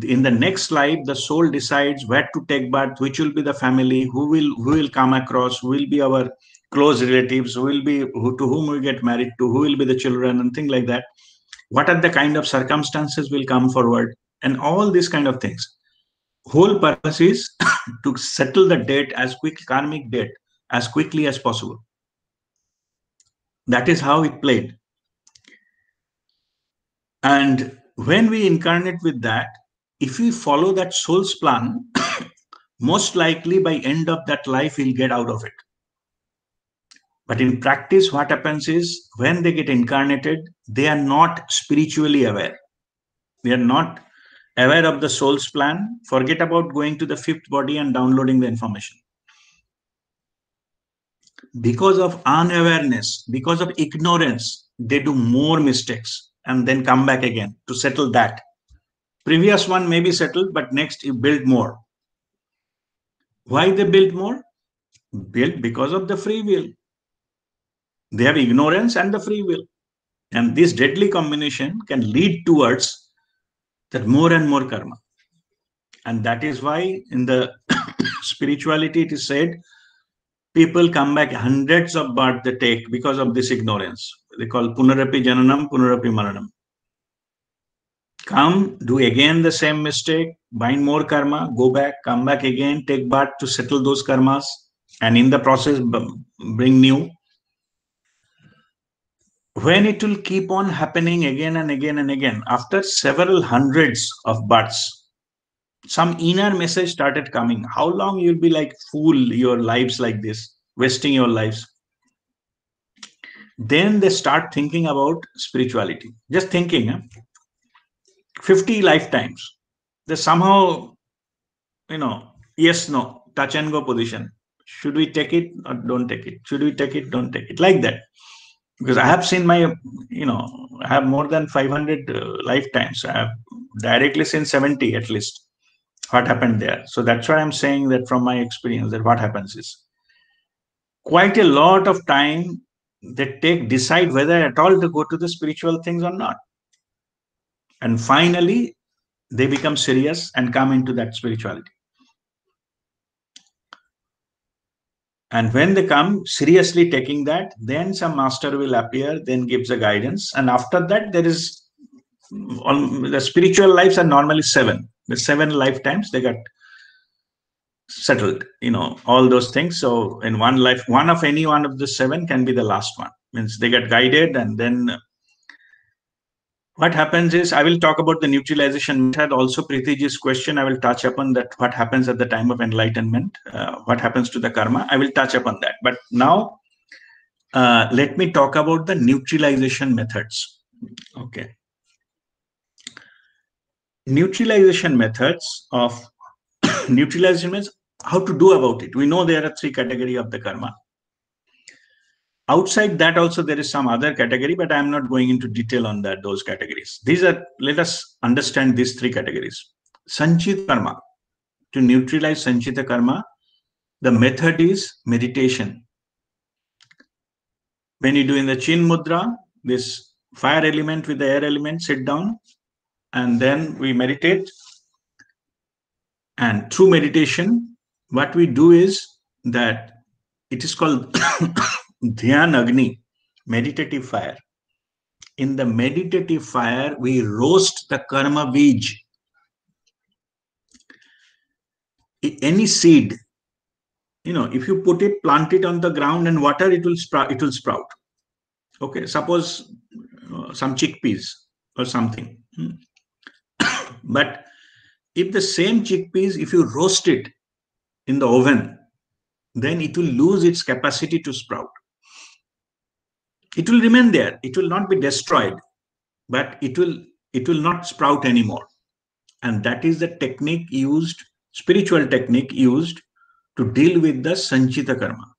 in the next life, the soul decides where to take birth, which will be the family, who will come across, who will be our close relatives, to whom we get married to, who will be the children, and things like that. What are the kind of circumstances will come forward, and all these kind of things. Whole purpose is to settle the debt karmic debt as quickly as possible. That is how it played. And when we incarnate with that, if we follow that soul's plan, most likely by end of that life, we'll get out of it. But in practice, what happens is when they get incarnated, they are not spiritually aware. They are not aware of the soul's plan. Forget about going to the fifth body and downloading the information. Because of unawareness, because of ignorance, they do more mistakes and then come back again to settle that. Previous one may be settled, but next you build more. Why they build more? Build because of the free will. They have ignorance and the free will. And this deadly combination can lead towards that more and more karma. And that is why in the spirituality it is said, people come back hundreds of births they take because of this ignorance. They call punarapi jananam, punarapi maranam. Come, do again the same mistake, bind more karma, go back, come back again, take birth to settle those karmas, and in the process bring new. When it will keep on happening again and again and again, after several hundreds of births, some inner message started coming. How long you'll be like fool your lives like this, wasting your lives? Then they start thinking about spirituality. Just thinking, 50 lifetimes. They somehow, yes, no, touch and go position. Should we take it or don't take it? Should we take it, don't take it? Like that. Because I have seen I have more than 500 lifetimes. I have directly seen 70 at least. What happened there? So that's why I'm saying that from my experience, that what happens is quite a lot of time they decide whether at all to go to the spiritual things or not. And finally, they become serious and come into that spirituality. And when they come seriously taking that, then some master will appear, then gives a guidance. And after that, there is the spiritual lives are normally 7. The 7 lifetimes they got settled, all those things. So in one life, any one of the 7 can be the last one. Means they get guided, and then what happens is, I will talk about the neutralization method. Also, Preetiji's question, I will touch upon that, what happens at the time of enlightenment, what happens to the karma. I will touch upon that. But now, let me talk about the neutralization methods. Okay. Neutralization methods of neutralization means how to do about it. We know there are 3 categories of the karma. Outside that also there is some other category, but I am not going into detail on those categories. Let us understand these three categories. Sanchita karma. To neutralize Sanchita karma, the method is meditation. When you do in the Chin Mudra, this fire element with the air element, sit down, and then we meditate. And through meditation, what we do is that it is called Dhyan Agni, meditative fire. In the meditative fire, we roast the karma bij. Any seed, if you plant it on the ground and water, it will sprout. Okay, suppose some chickpeas or something. But if the same chickpeas, if you roast it in the oven, then it will lose its capacity to sprout. It will remain there. It will not be destroyed, but it will not sprout anymore. And that is the technique used, spiritual technique used to deal with the Sanchita karma.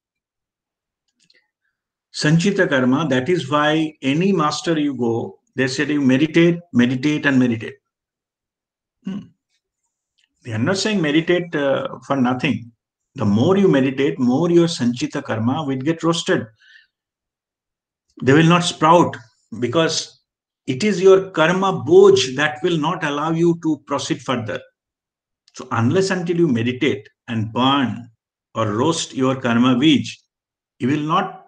Sanchita karma, that is why any master you go, they said you meditate, meditate, and meditate. They are not saying meditate for nothing. The more you meditate, more your Sanchita karma will get roasted. They will not sprout because it is your karma boj that will not allow you to proceed further. So unless until you meditate and burn or roast your karma bij, you will not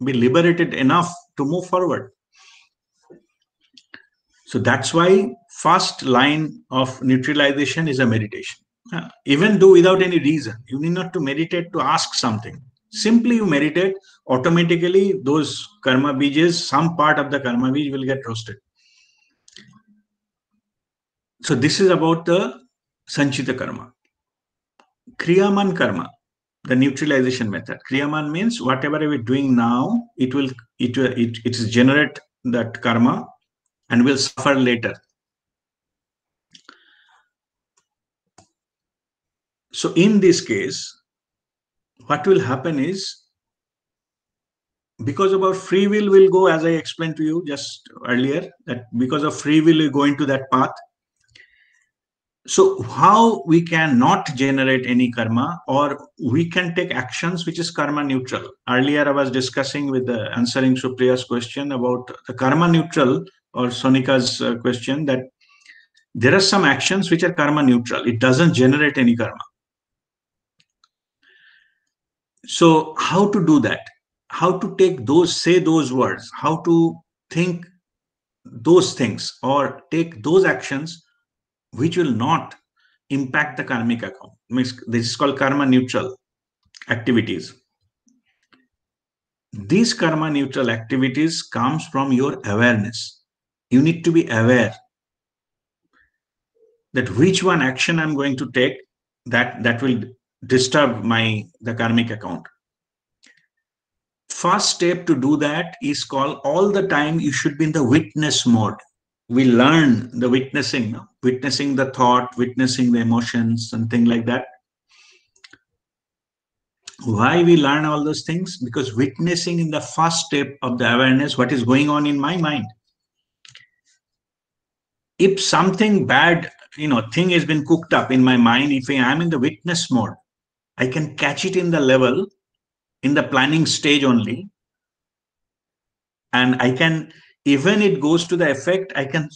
be liberated enough to move forward. So that's why first line of neutralization is a meditation. Even though without any reason, you need not to meditate to ask something. Simply you meditate, automatically those karma bijas, some part of the karma bij will get roasted. So this is about the Sanchita karma. Kriyaman karma, the neutralization method. Kriyaman means whatever we're doing now, it is generate that karma and will suffer later. So in this case, what will happen is, because of our free will go, as I explained to you just earlier, that because of free will we go into that path. So how we cannot generate any karma, or we can take actions which is karma neutral. Earlier I was discussing with answering Supriya's question about the karma neutral, or Sonika's question, that there are some actions which are karma neutral. It doesn't generate any karma. So how to do that? How to say those words, how to think those things, or take those actions which will not impact the karmic account. This is called karma neutral activities. These karma neutral activities comes from your awareness. You need to be aware that which one action I'm going to take that will disturb the karmic account. First step to do that is called, all the time you should be in the witness mode. We learn the witnessing the thought, witnessing the emotions, and things like that. Why we learn all those things? Because witnessing in the first step of the awareness, what is going on in my mind. If something bad, thing has been cooked up in my mind, if I am in the witness mode, I can catch it in the level, in the planning stage only. And I can, even it goes to the effect, I can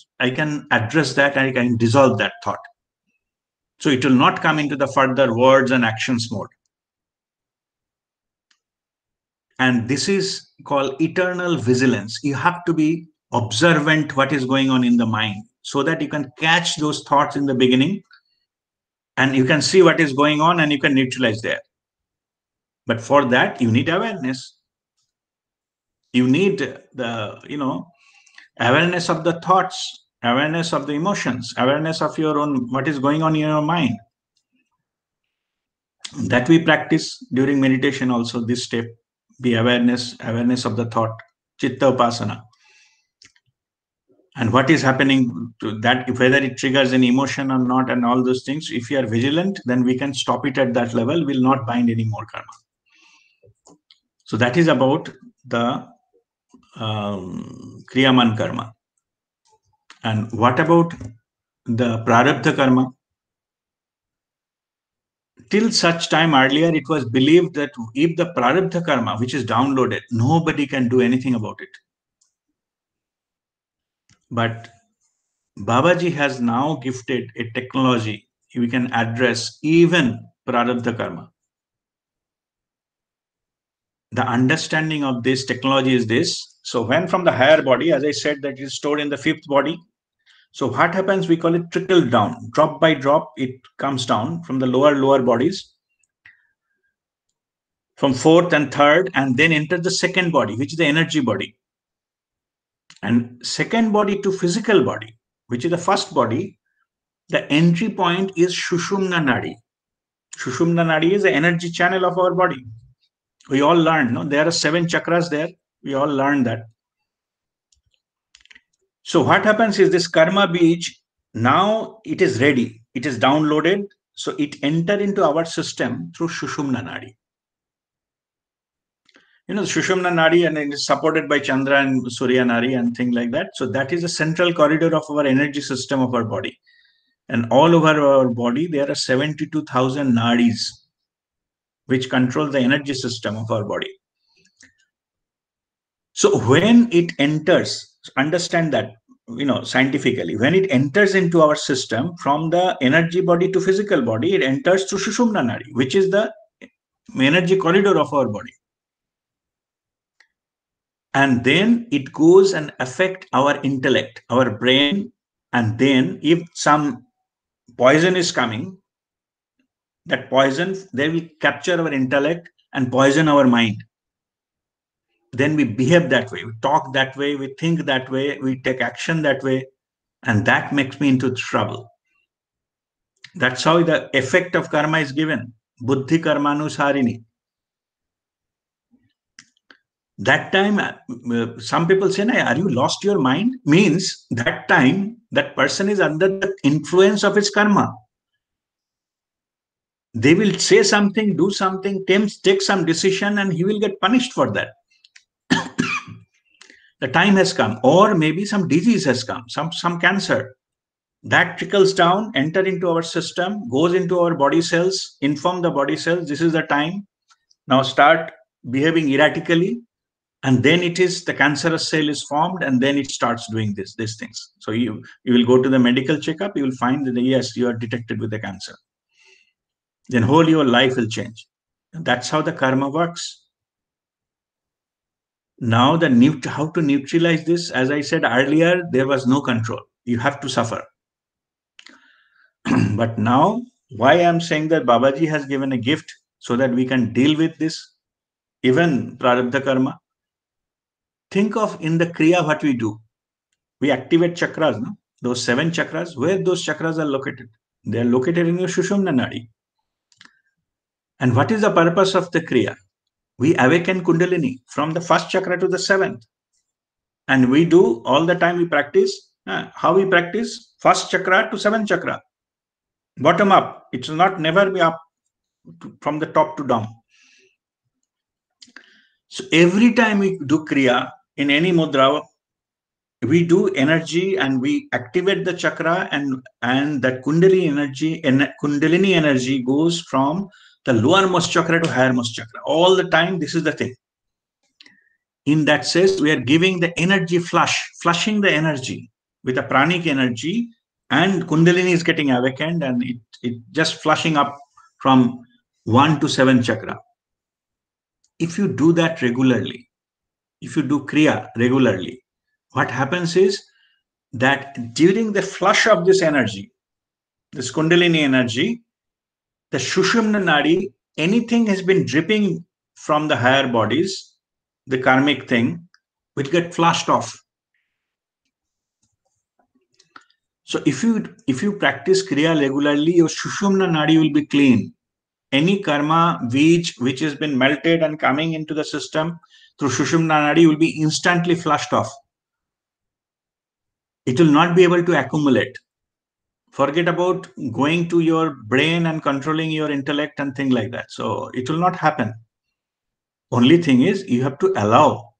address that, and I can dissolve that thought. So it will not come into the further words and actions mode. And this is called eternal vigilance. You have to be observant what is going on in the mind, so that you can catch those thoughts in the beginning, and you can see what is going on, and you can neutralize there. But for that, you need awareness. You need the, awareness of the thoughts, awareness of the emotions, awareness of your own, what is going on in your mind. That we practice during meditation also, this step, be awareness of the thought, chitta upasana. And what is happening to that, whether it triggers an emotion or not, and all those things, if you are vigilant, then we can stop it at that level, will not bind any more karma. So that is about the Kriyaman karma. And what about the Prarabdha karma? Till such time earlier, it was believed that if the Prarabdha karma, which is downloaded, nobody can do anything about it. But Babaji has now gifted a technology. We can address even Prarabdha karma. The understanding of this technology is this. So when from the higher body, as I said, that is stored in the fifth body. So what happens, we call it trickle down. Drop by drop, it comes down from the lower bodies, from fourth and third, and then enter the second body, which is the energy body. And second body to physical body, which is the first body, the entry point is Shushumna Nadi. Shushumna Nadi is the energy channel of our body. We all learned, no? There are 7 chakras there. We all learned that. So what happens is this karma bij, now it is ready. It is downloaded. So it enter into our system through Shushumna Nadi. You know, Shushumna Nadi, and it is supported by Chandra and Surya Nadi and things like that. So that is a central corridor of our energy system of our body. And all over our body, there are 72,000 nadis, which control the energy system of our body. So when it enters, understand that, you know, scientifically, when it enters into our system from the energy body to physical body, it enters through Shushumna Nadi, which is the energy corridor of our body. And then it goes and affect our intellect, our brain. And then if some poison is coming, that poison, they will capture our intellect and poison our mind. Then we behave that way, we talk that way, we think that way, we take action that way, and that makes me into trouble. That's how the effect of karma is given. Buddhi karmanusarini. That time, some people say, are you lost your mind? Means that time, that person is under the influence of his karma. They will say something, do something, take some decision, and he will get punished for that. The time has come, or maybe some disease has come, some cancer. That trickles down, enter into our system, goes into our body cells, inform the body cells, this is the time. Now start behaving erratically. And then it is the cancerous cell is formed, and then it starts doing these things. So you will go to the medical checkup, you will find that, yes, you are detected with the cancer. Then whole your life will change. And that's how the karma works. Now how to neutralize this, as I said earlier, there was no control. You have to suffer. But now, why I'm saying that Babaji has given a gift so that we can deal with this, even Prarabdha karma. Think of in the Kriya what we do. We activate chakras, no? Those 7 chakras, where those chakras are located? They are located in your Shushumna Nadi. And what is the purpose of the Kriya? We awaken Kundalini from the first chakra to the 7th. And we do all the time, we practice. How we practice? First chakra to 7th chakra. Bottom up. It will not never be up from the top to down. So every time we do Kriya in any mudra, we do energy and we activate the chakra, and that Kundalini energy goes from the lowermost chakra to highermost chakra. All the time, this is the thing. In that sense, we are giving the energy flushing the energy with a pranic energy, and Kundalini is getting awakened, and it just flushing up from 1 to 7 chakra. If you do that regularly, if you do Kriya regularly, what happens is that during the flush of this energy, this Kundalini energy, the Shushumna Nadi, anything has been dripping from the higher bodies, the karmic thing, will get flushed off. So if you practice Kriya regularly, your Shushumna Nadi will be clean. Any karma which has been melted and coming into the system through Shushumna Nadi will be instantly flushed off. It will not be able to accumulate. Forget about going to your brain and controlling your intellect and things like that. So it will not happen. Only thing is, you have to allow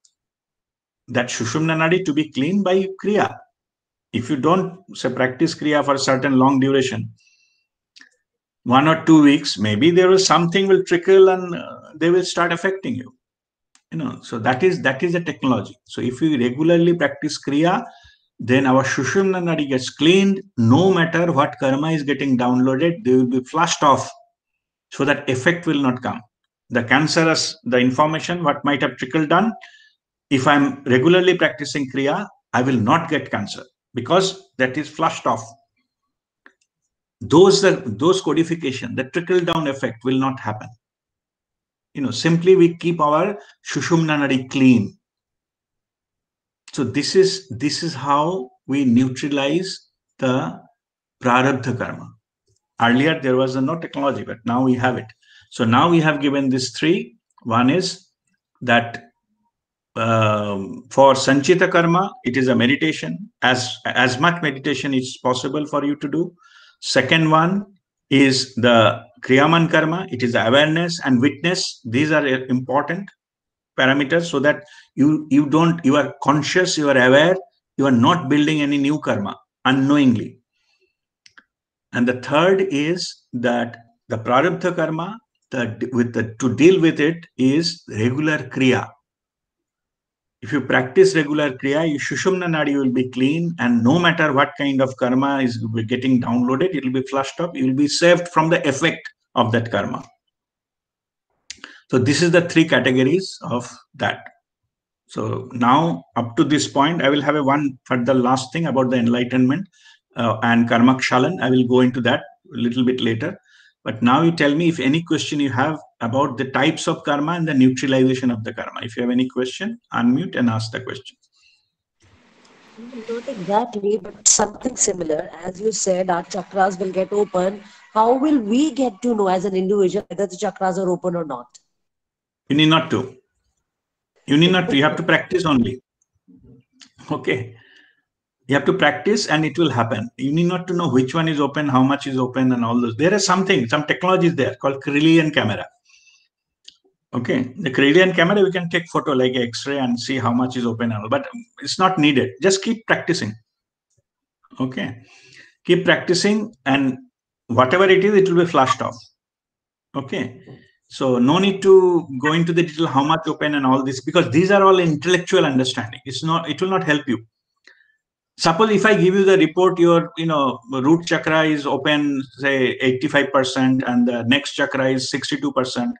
that Sushumna Nadi to be cleaned by Kriya. If you don't say practice Kriya for a certain long duration, 1 or 2 weeks, maybe there is something will trickle and they will start affecting you. So that is the technology. So if we regularly practice Kriya, then our Sushumna Nadi gets cleaned. No matter what karma is getting downloaded, they will be flushed off, so that effect will not come. The cancerous, the information, what might have trickled down, if I'm regularly practicing Kriya, I will not get cancer because that is flushed off. Those codification, the trickle down effect will not happen. Simply we keep our Sushumna Nadi clean. So this is how we neutralize the prarabdha karma. Earlier there was no technology, but now we have it. So now we have given these three. One is that for Sanchita karma, it is a meditation. As much meditation is possible for you to do. Second one is the Kriyaman karma. It is awareness and witness. These are important parameters, so that you are conscious, you are aware, you are not building any new karma unknowingly. And the third is that the prarabdha karma, to deal with it is regular kriya. If you practice regular kriya, your Sushumna Nadi will be clean, and no matter what kind of karma is getting downloaded, it will be flushed up. You will be saved from the effect of that karma. So this is the three categories of that. So now, up to this point, I will have one further last thing about the enlightenment and karma kshalan. I will go into that a little bit later. But now you tell me if any question you have about the types of karma and the neutralization of the karma. If you have any question, unmute and ask the question. Not exactly, but something similar. As you said, our chakras will get open. How will we get to know as an individual whether the chakras are open or not? You need not to. You need not to. You have to practice only. Okay. You have to practice and it will happen. You need not to know which one is open, how much is open, and all those. There is some technology is there called Kirlian camera. Okay, the Kirlian camera, we can take photo like X-ray and see how much is open, and all, but it's not needed. Just keep practicing. Okay, keep practicing, and whatever it is, it will be flashed off. Okay, so no need to go into the detail how much open and all this, because these are all intellectual understanding. It will not help you. Suppose if I give you the report, your root chakra is open, say 85%, and the next chakra is 62%,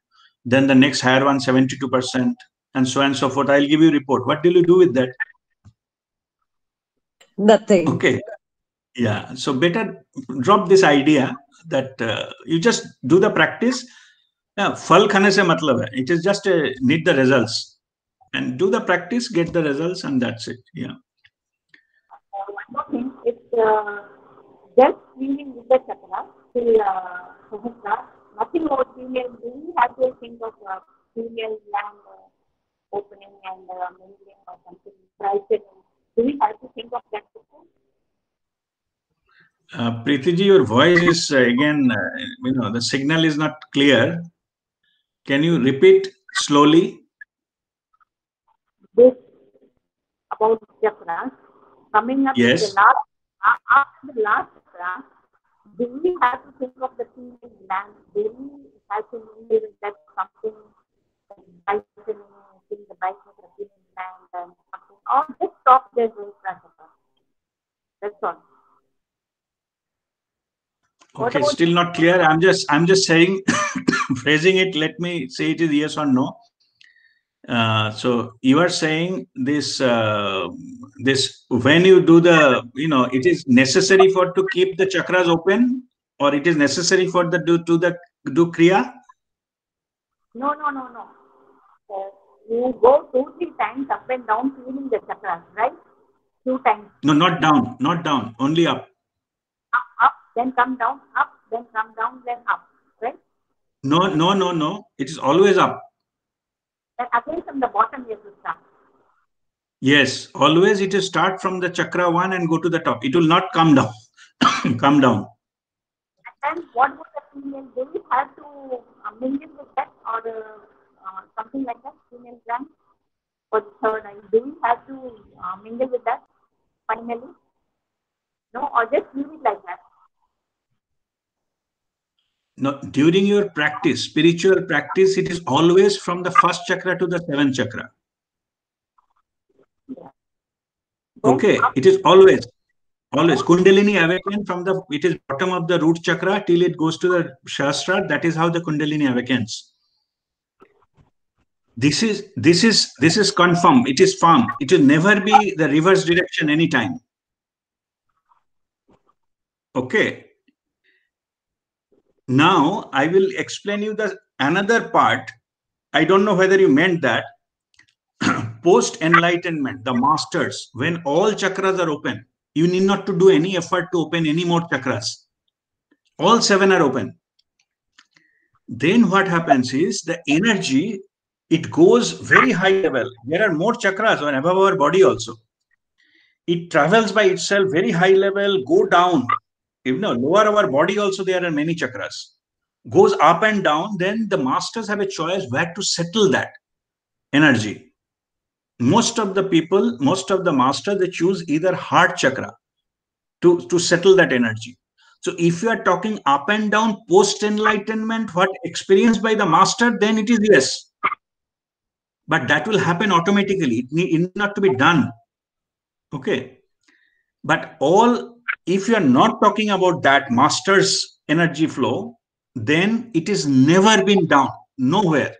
then the next higher one 72%, and so on and so forth. I'll give you a report. What will you do with that? Nothing. Okay. Yeah. So better drop this idea that you just do the practice. Phal khane se matlab hai. It is just need the results, and do the practice, get the results, and that's it. Yeah. One more thing, it's just cleaning with the chakra till Sahasra, nothing more female. Do we have to think of female gland opening and mingling or something? Do we have to think of that? Preeti ji, your voice is again, the signal is not clear. Can you repeat slowly? This about chakras coming up. Yes. After the last chakra, do we have to think of the female gland? Do we have to mingle with that something like bicycling, the bicycle female gland and something? Or just stop there with chakra? That's all. Okay, still not clear. I'm just saying, phrasing it. Let me say it is yes or no. So you are saying this when you do the, it is necessary to keep the chakras open, or it is necessary for do kriya? No. You go 2-3 times up and down cleaning the chakras, right? 2 times. No, not down, only up. Up, then come down, up, then come down, then up, right? No. It is always up. Then again from the bottom you have to start. Yes, always it is start from the chakra 1 and go to the top. It will not come down. Come down. And then what would the female do? We have to mingle with that or something like that, female gland? for the third eye? Do we have to mingle with that finally? No, or just leave it like that? No, during your practice, spiritual practice, it is always from the first chakra to the seventh chakra. Yeah. Okay, it is always Kundalini awakens from the, it is bottom of the root chakra till it goes to the Shastra. That is how the Kundalini awakens. This is confirmed. It is firm. It will never be the reverse direction anytime. Okay. Now I will explain you the another part. I don't know whether you meant that. Post enlightenment, the masters, when all chakras are open, you need not to do any effort to open any more chakras. All 7 are open. Then what happens is the energy, it goes very high level. There are more chakras on above our body also. It travels by itself very high level, go down. You know, lower our body also there are many chakras. Goes up and down. Then the masters have a choice where to settle that energy. Most of the people, most of the masters, they choose either heart chakra to settle that energy. So if you are talking up and down post enlightenment, what experienced by the master, then it is yes. But that will happen automatically. It need not to be done. Okay. But if you are not talking about that master's energy flow, then it is never been down, nowhere.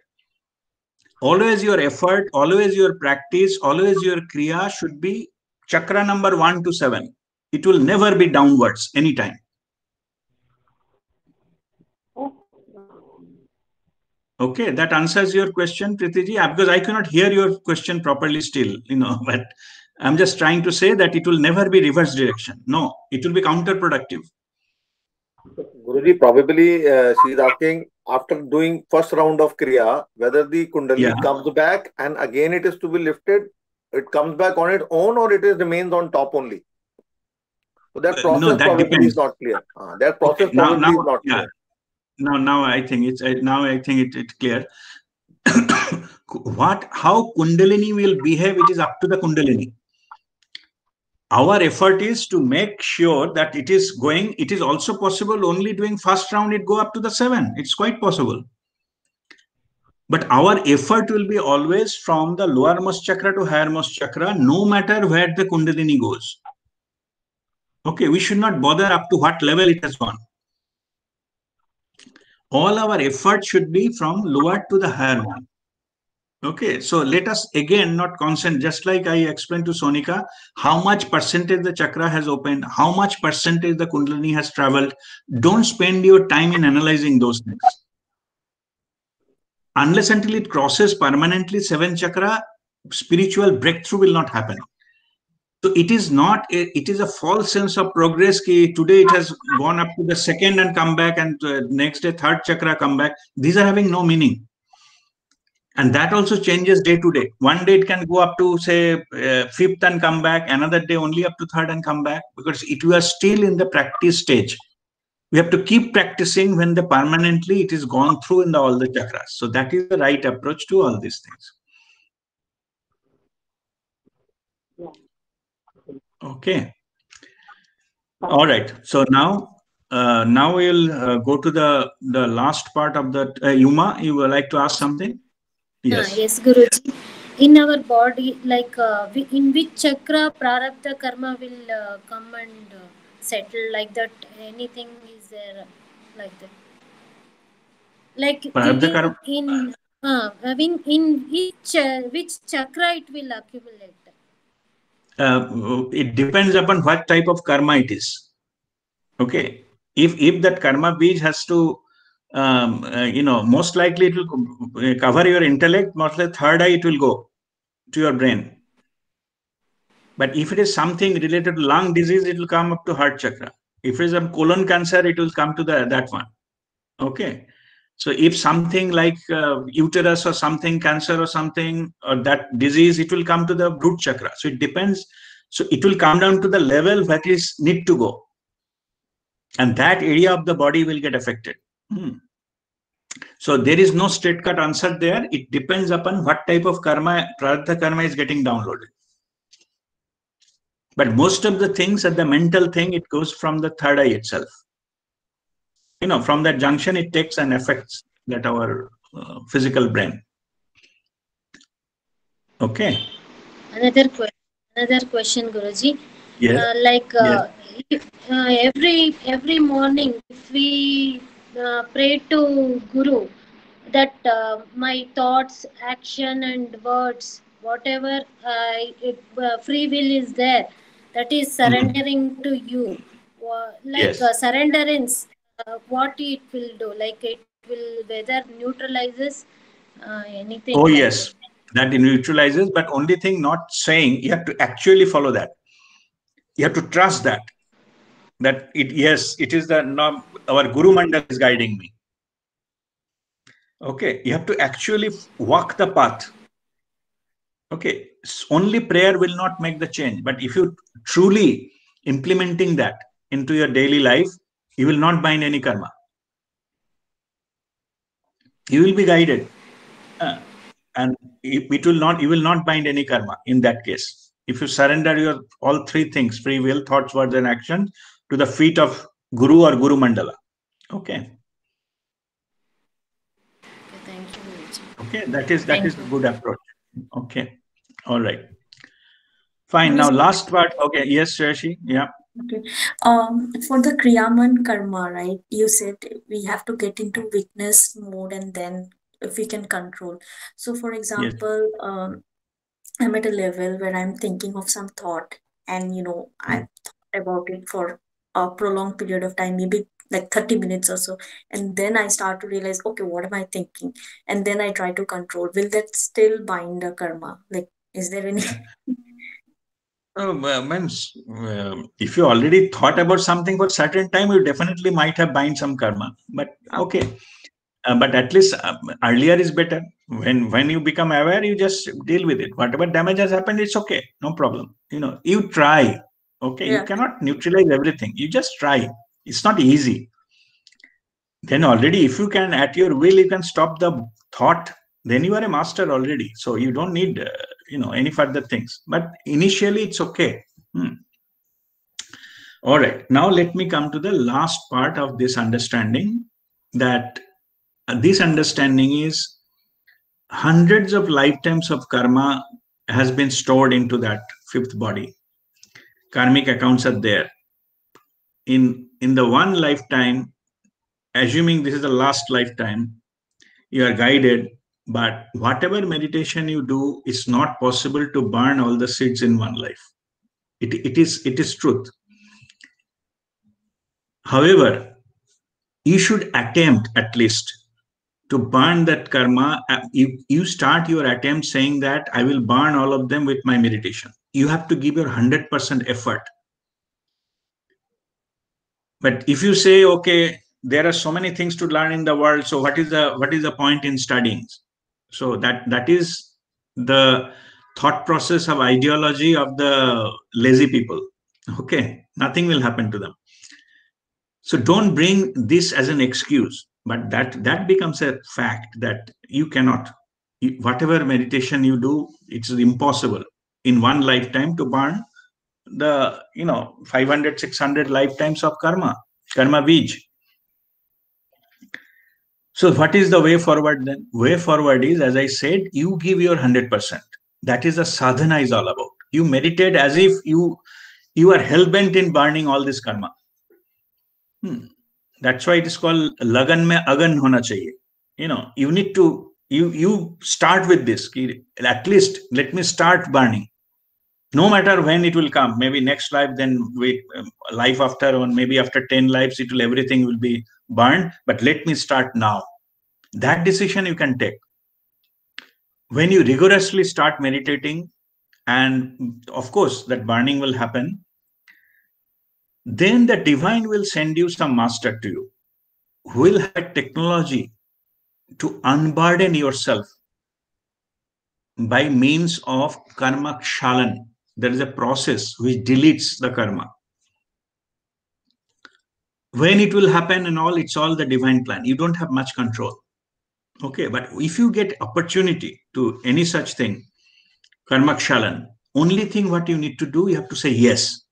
Always your effort, always your practice, always your kriya should be chakra number 1 to 7. It will never be downwards anytime. Okay, that answers your question, Pritiji, because I cannot hear your question properly still, but I'm just trying to say that it will never be reverse direction. No, it will be counterproductive. Guruji, probably she is asking, after doing first round of kriya, whether the kundalini comes back and again it is to be lifted, it comes back on its own, or it remains on top only. So that process probably is not clear. That process probably is not clear. Now I think it's clear. How Kundalini will behave, it is up to the Kundalini. Our effort is to make sure that it is going. It is also possible only doing first round, it go up to the 7. It's quite possible. But our effort will be always from the lowermost chakra to highermost chakra, no matter where the Kundalini goes. Okay, we should not bother up to what level it has gone. All our effort should be from lower to the higher one. Okay, so let us again not concentrate, just like I explained to Sonika, how much percentage the chakra has opened, how much percentage the Kundalini has traveled. Don't spend your time in analyzing those things. Unless until it crosses permanently 7 chakra, spiritual breakthrough will not happen. So it is a false sense of progress. Today it has gone up to the 2nd and come back, and next day 3rd chakra come back. These are having no meaning. And that also changes day to day. One day it can go up to say 5th and come back, another day only up to 3rd and come back, because we are still in the practice stage. We have to keep practicing when permanently it is gone through in all the chakras. So that is the right approach to all these things. Okay. All right. So now we'll go to the last part of that. Yuma, you would like to ask something? Yes. Yes, Guruji. In our body, like in which chakra prarabdha karma will come and settle, like that? Anything is there like that? Like in which chakra it will accumulate? It depends upon what type of karma it is. Okay. If that karma beej has to most likely it will cover your intellect, mostly 3rd eye it will go to your brain. But if it is something related to lung disease, it will come up to heart chakra. If it is a colon cancer, it will come to that one. Okay. So if something like uterus or something, cancer or something, or that disease, it will come to the root chakra. So it depends. So it will come down to the level that is need to go. And that area of the body will get affected. So there is no straight cut answer there. It depends upon what type of karma, prarabdha karma is getting downloaded. But most of the things at the mental thing, it goes from the third eye itself. From that junction, it takes and affects that our physical brain. Okay. Another question, Guruji. Yes. Every morning, if we pray to Guru, that my thoughts, action, and words, whatever free will is there, that is surrendering to you. Surrenderance, what it will do? Like it will whether neutralizes anything. Oh yes, that neutralizes. But only thing not saying, you have to actually follow that. You have to trust that it is our Guru Mandal is guiding me. Okay, you have to actually walk the path. Okay, only prayer will not make the change. But if you truly implementing that into your daily life, you will not bind any karma. You will be guided, and you will not bind any karma in that case. If you surrender your all three things, free will, thoughts, words, and actions, to the feet of Guru or Guru Mandala. Okay. Thank you. Okay, that is a good approach. Okay. All right. Fine. Now last part. Okay. Yes, Shashi. Yeah. Okay. For the Kriyaman karma, right? You said we have to get into witness mode and then if we can control. So for example, I'm at a level where I'm thinking of some thought and I've thought about it for a prolonged period of time, maybe like 30 minutes or so. And then I start to realize, okay, what am I thinking? And then I try to control. Will that still bind the karma? Like, is there any... If you already thought about something for a certain time, you definitely might have bind some karma. But okay. But at least earlier is better. When you become aware, you just deal with it. Whatever damage has happened, it's okay. No problem. You try. Okay. Yeah. You cannot neutralize everything. You just try. It's not easy. Then already, if you can, at your will, you can stop the thought, then you are a master already. So you don't need, any further things. But initially, it's okay. All right. Now, let me come to the last part of this understanding, that this understanding is hundreds of lifetimes of karma has been stored into that fifth body. Karmic accounts are there. In the one lifetime, assuming this is the last lifetime, you are guided, but whatever meditation you do, it's not possible to burn all the seeds in one life. It is truth. However, you should attempt at least to burn that karma. You start your attempt saying that I will burn all of them with my meditation. You have to give your 100% effort. But if you say, okay, there are so many things to learn in the world, so what is the point in studying? So that is the thought process of ideology of the lazy people. Okay, nothing will happen to them. So don't bring this as an excuse, but that becomes a fact that you cannot, whatever meditation you do, it's impossible in one lifetime to burn the 500, 600 lifetimes of karma bij. So what is the way forward then? Way forward is, as I said, you give your 100%. That is the sadhana is all about. You meditate as if you are hell-bent in burning all this karma. That's why it is called lagan mein agan hona chahiye. You need to, you start with this. At least let me start burning. No matter when it will come, maybe next life, then wait, life after, or maybe after 10 lives, everything will be burned. But let me start now. That decision you can take. When you rigorously start meditating, and of course that burning will happen, then the divine will send you some master to you who will have technology to unburden yourself by means of karma kshalan. There is a process which deletes the karma. When it will happen and all, it's all the divine plan. You don't have much control. Okay, but if you get opportunity to any such thing, karmakshalan, only thing what you need to do, you have to say yes.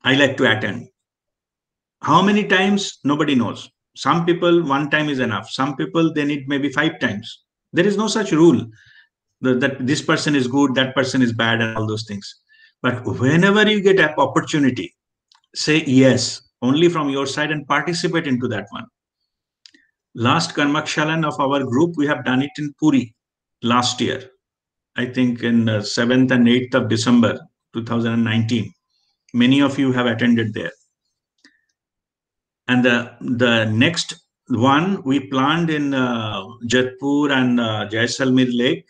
I like to attend. How many times? Nobody knows. Some people, one time is enough. Some people, they need maybe 5 times. There is no such rule that this person is good, that person is bad, and all those things. But whenever you get an opportunity, say yes, only from your side, and participate into that one. Last Karmakshalan of our group, we have done it in Puri last year. I think in 7th and 8th of December 2019. Many of you have attended there. And the next one we planned in Jatpur and Jaisalmer Lake,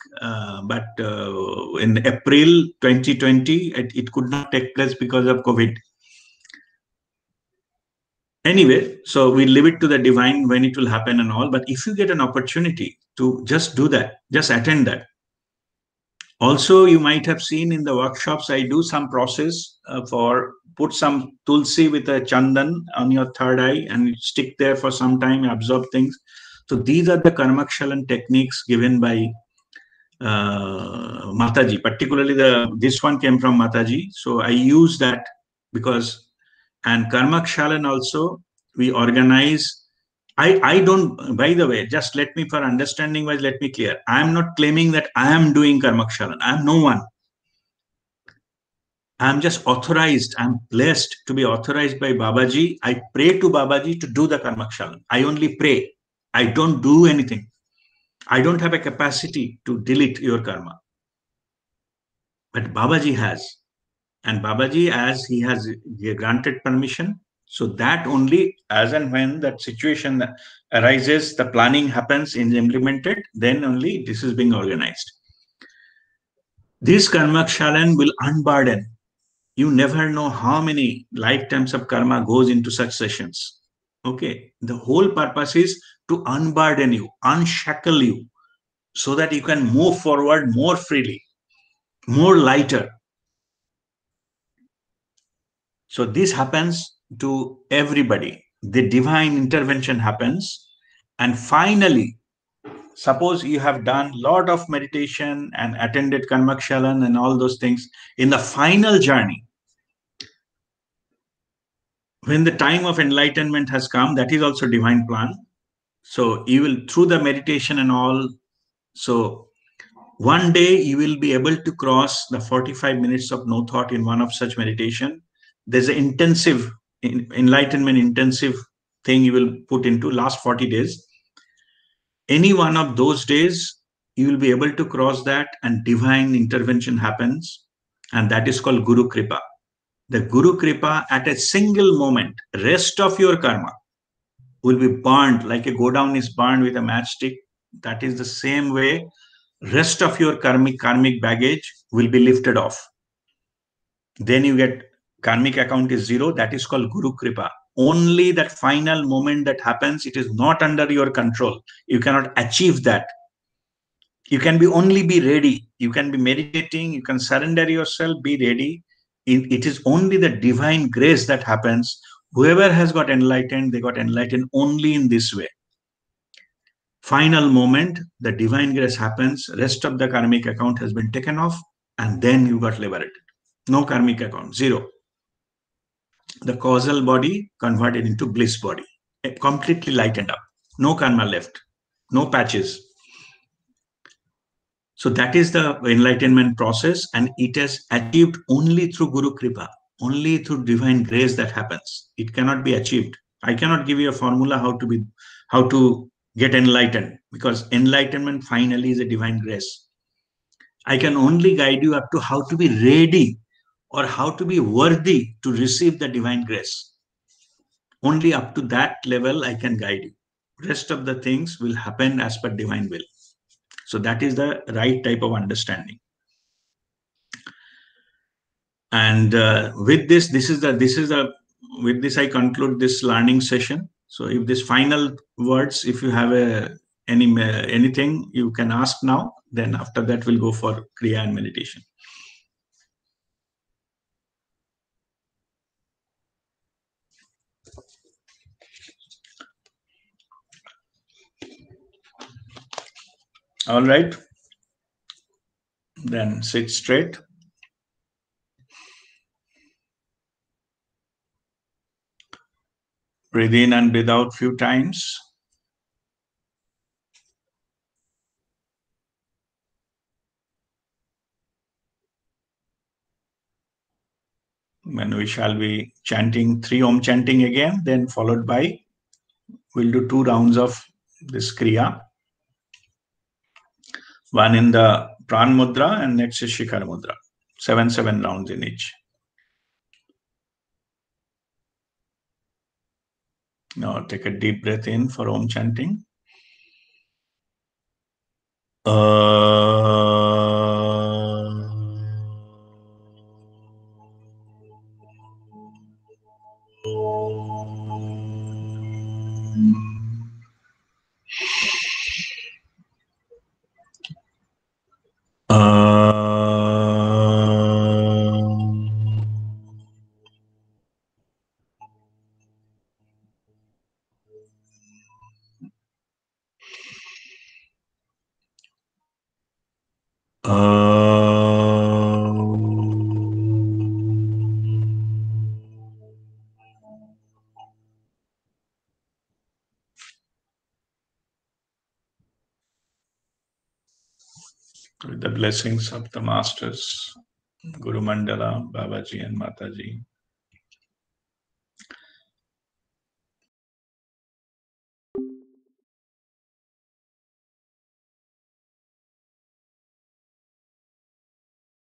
but in April 2020, it could not take place because of COVID. Anyway, so we leave it to the divine when it will happen and all. But if you get an opportunity to just do that, just attend that. Also, you might have seen in the workshops, I do some process for put some tulsi with a chandan on your third eye and stick there for some time, absorb things. So these are the karmakshalan techniques given by Mataji. Particularly this one came from Mataji. So I use that because, and karmakshalan also we organize. I don't, by the way, just let me, for understanding wise, let me clear. I am not claiming that I am doing karmakshalan. I am no one. I'm just authorized. I'm blessed to be authorized by Babaji. I pray to Babaji to do the karmakshalan. I only pray. I don't do anything. I don't have a capacity to delete your karma. But Babaji has. And Babaji, as he has granted permission, so that only as and when that situation arises, the planning happens, is implemented, then only this is being organized. This karmakshalan will unburden. You never know how many lifetimes of karma goes into such sessions. Okay, the whole purpose is to unburden you, unshackle you, so that you can move forward more freely, more lighter. So this happens to everybody. The divine intervention happens. And finally, suppose you have done a lot of meditation and attended karmakshalan and all those things. In the final journey, when the time of enlightenment has come, that is also divine plan. So you will, through the meditation and all, so one day you will be able to cross the 45 minutes of no thought in one of such meditation. There's an intensive enlightenment intensive thing you will put into last 40 days. Any one of those days, you will be able to cross that and divine intervention happens. And that is called Guru Kripa. The Guru Kripa at a single moment, rest of your karma will be burned like a go down is burned with a matchstick. That is the same way rest of your karmic baggage will be lifted off. Then you get karmic account is 0. That is called Guru Kripa. Only that final moment that happens, it is not under your control. You cannot achieve that. You can only be ready. You can be meditating. You can surrender yourself, be ready. It is only the divine grace that happens. Whoever has got enlightened, they got enlightened only in this way. Final moment, the divine grace happens. Rest of the karmic account has been taken off, and then you got liberated. No karmic account, 0. The causal body converted into bliss body, completely lightened up. No karma left, no patches. So that is the enlightenment process, and it is achieved only through Guru Kripa, only through divine grace that happens. It cannot be achieved. I cannot give you a formula how to get enlightened, because enlightenment finally is a divine grace. I can only guide you up to how to be ready or how to be worthy to receive the divine grace. Only up to that level I can guide you. Rest of the things will happen as per divine will. So that is the right type of understanding. And with this I conclude this learning session. So if this final words, if you have anything, you can ask now. Then after that, we'll go for Kriya and meditation. All right. Then sit straight. Breathe in and breathe out few times. When we shall be chanting 3 Om chanting again, then followed by, we'll do 2 rounds of this Kriya. One in the Pran Mudra and next is Shikhar Mudra. 7 rounds in each. Now take a deep breath in for Om chanting. With the blessings of the masters, Guru Mandala, Babaji and Mataji.